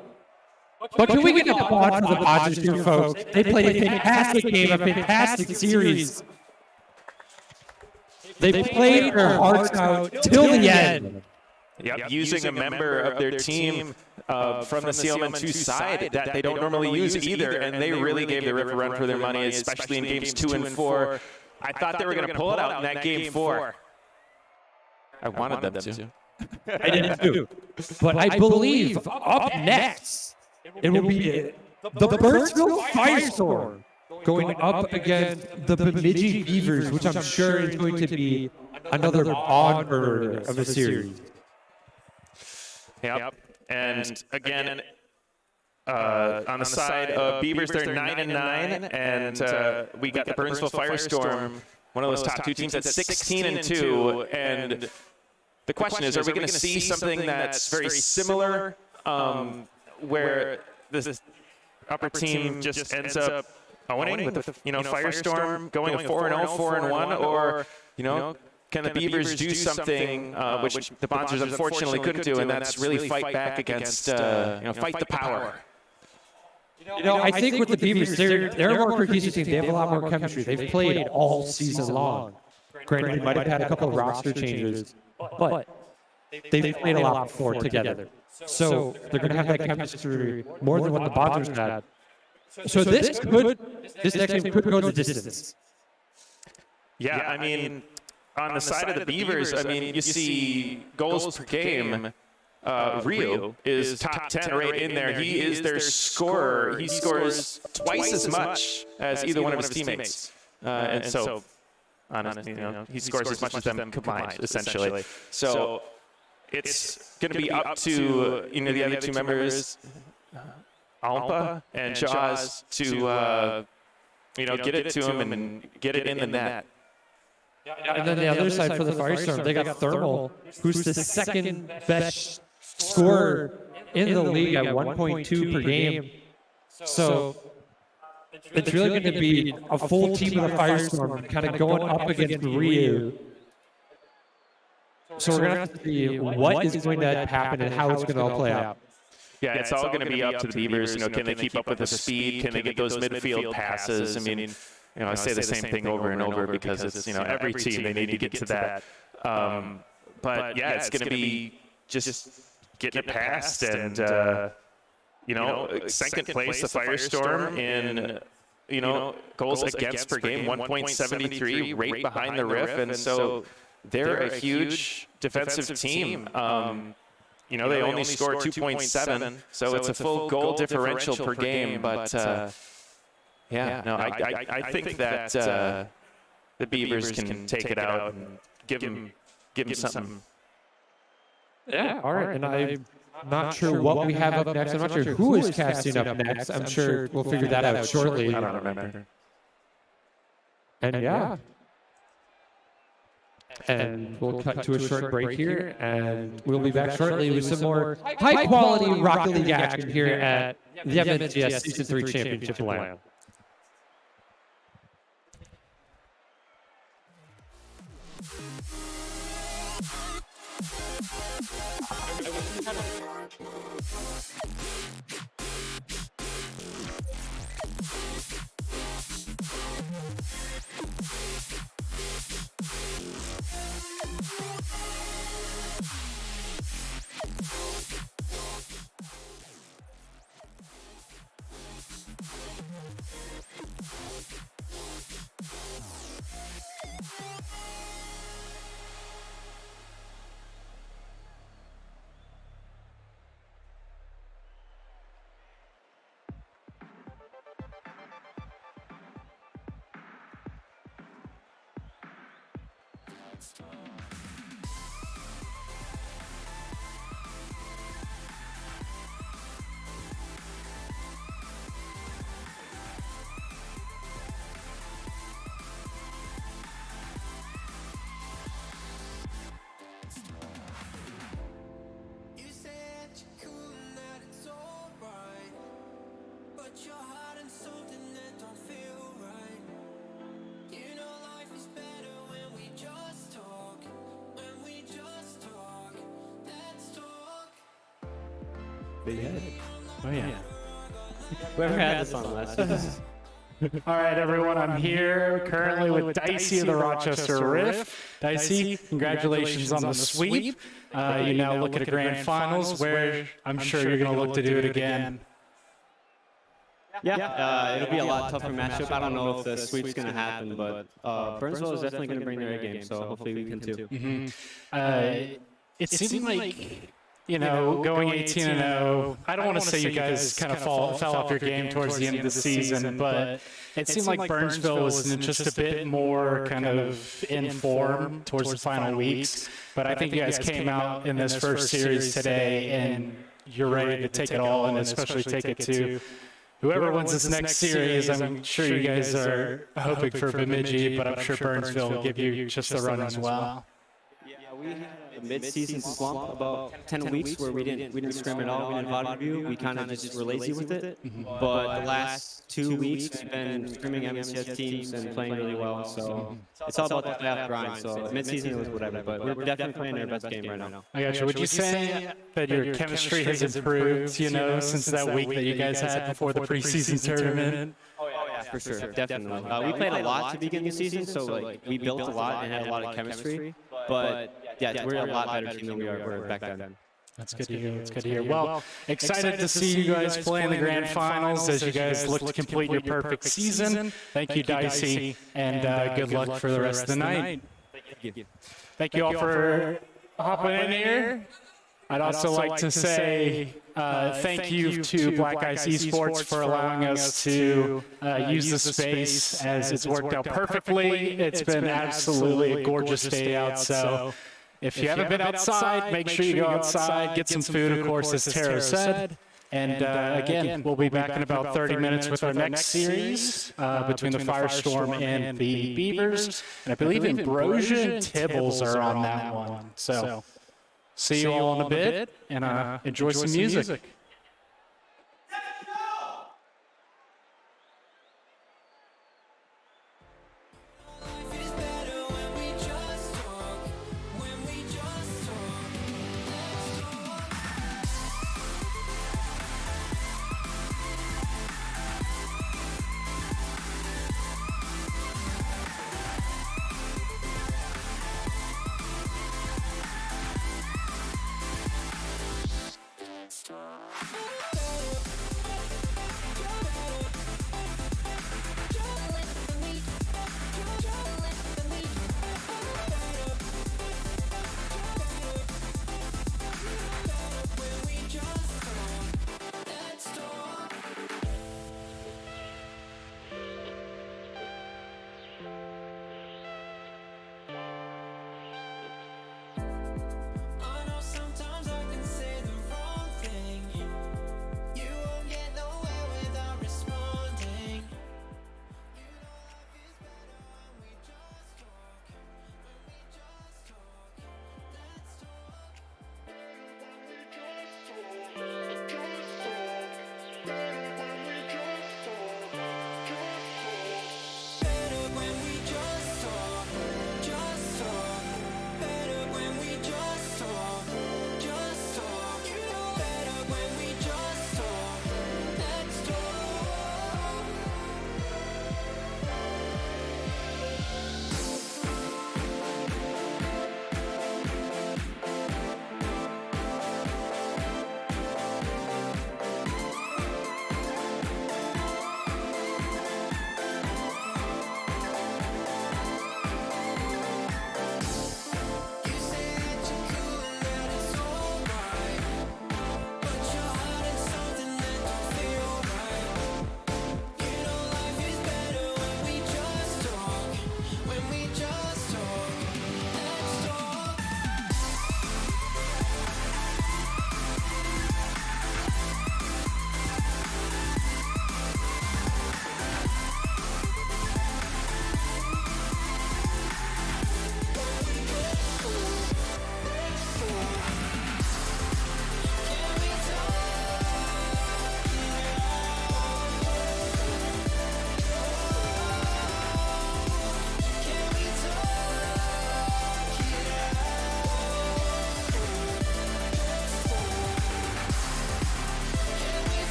But can we get an applaud for the Bodgers here, folks? They played a fantastic game, a fantastic series. They played their hearts out till the end. Yep, using a member of their team from the CLM2 side that they don't normally use either, and they really gave the Rift a run for their money, especially in games 2 and 4. I thought they were going to pull it out in that game 4. I wanted them to. I did too. But I believe up next, it will be the Burnsville Firestorm going up against the Bemidji Beavers, which I'm sure is going to be another onward of the series. Yep. And again, on the side of Beavers, they're 9-9, and we got the Burnsville Firestorm, one of those top 2 teams that's 16-2. And the question is, are we going to see something that's very similar, where this upper team just ends up owning with the Firestorm going a 4-0, 4-1, or can the Beavers do something which the Bonzers unfortunately couldn't do, and that's really fight back against fight the power. I think with the Beavers, they're a more cohesive team. They have a lot more chemistry. They've played all season long. Granted, they might have had a couple of roster changes, but they've played a lot before together. So they're going to have that chemistry more than what the Bonzers had. So this next game could go the distance. Yeah, I mean, on the side of the Beavers, I mean, you see goals per game. Ryu is top 10 right in there. He is their scorer. He scores twice as much as either one of his teammates. And so, honestly, he scores as much as them combined, essentially. So it's going to be up to the other 2 members, Alpa and Jaws, to get it to him and get it in the net. And then the other side for the Firestorm, they got Thermal, who's the second best scorer in the league at 1.2 per game. So it's really going to be a full team of the Firestorm kind of going up against Ryu. So we're going to have to see what is going to happen and how it's going to all play out. Yeah, it's all going to be up to the Beavers. Can they keep up with the speed? Can they get those midfield passes? I mean, I say the same thing over and over because it's, every team, they need to get to that. But yeah, it's going to be just getting it past and, second place, the Firestorm in, goals against per game, 1.73, right behind the Riff. And so they're a huge defensive team. They only score 2.7, so it's a full goal differential per game. But I think that the Beavers can take it out and give them something. Yeah, all right. And I'm not sure what we have up next. I'm not sure who is casting up next. I'm sure we'll figure that out shortly. I don't remember. And yeah. And we'll cut to a short break here, and we'll be back shortly with some more high-quality Rocket League action here at the MNCS Season 3 Championship LAN. Oh yeah. Whoever had this on last year. All right, everyone, I'm here currently with Dicey of the Rochester Riff. Dicey, congratulations on the sweep. You now look at the grand finals where I'm sure you're going to look to do it again. Yeah, it'll be a lot tougher matchup. I don't know if the sweep's going to happen, but Burnsville is definitely going to bring their A game, so hopefully we can too. It seemed like, going 18-0. I don't want to say you guys kind of fell off your game towards the end of the season, but it seemed like Burnsville was just a bit more kind of in form towards the final weeks. But I think you guys came out in this first series today, and you're ready to take it all, and especially take it to whoever wins this next series. I'm sure you guys are hoping for Bemidji, but I'm sure Burnsville will give you just a run as well. Yeah, we had a mid-season slump about 10 weeks where we didn't scrim at all. We didn't VOD review. We kind of just were lazy with it. But the last 2 weeks we've been scrimming MCS teams and playing really well. So it's all about the playoff grind. So mid-season was whatever, but we're definitely playing our best game right now. I got you. Would you say that your chemistry has improved, since that week that you guys had before the preseason tournament? For sure, definitely. We played a lot to begin the season, so we built a lot and had a lot of chemistry. But yeah, we're a lot better team than we were back then. That's good to hear. That's good to hear. Well, excited to see you guys play in the grand finals as you guys look to complete your perfect season. Thank you, Dicey, and good luck for the rest of the night. Thank you all for hopping in here. I'd also like to say thank you to Black Ice Esports for allowing us to use the space, as it's worked out perfectly. It's been absolutely a gorgeous day out. So if you haven't been outside, make sure you go outside, get some food, of course, as Tara said. And again, we'll be back in about 30 minutes with our next series between the Firestorm and the Beavers. And I believe Ambrosia and Tibbles are on that one. So see you all in a bit, and enjoy some music. Stop.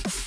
Bye.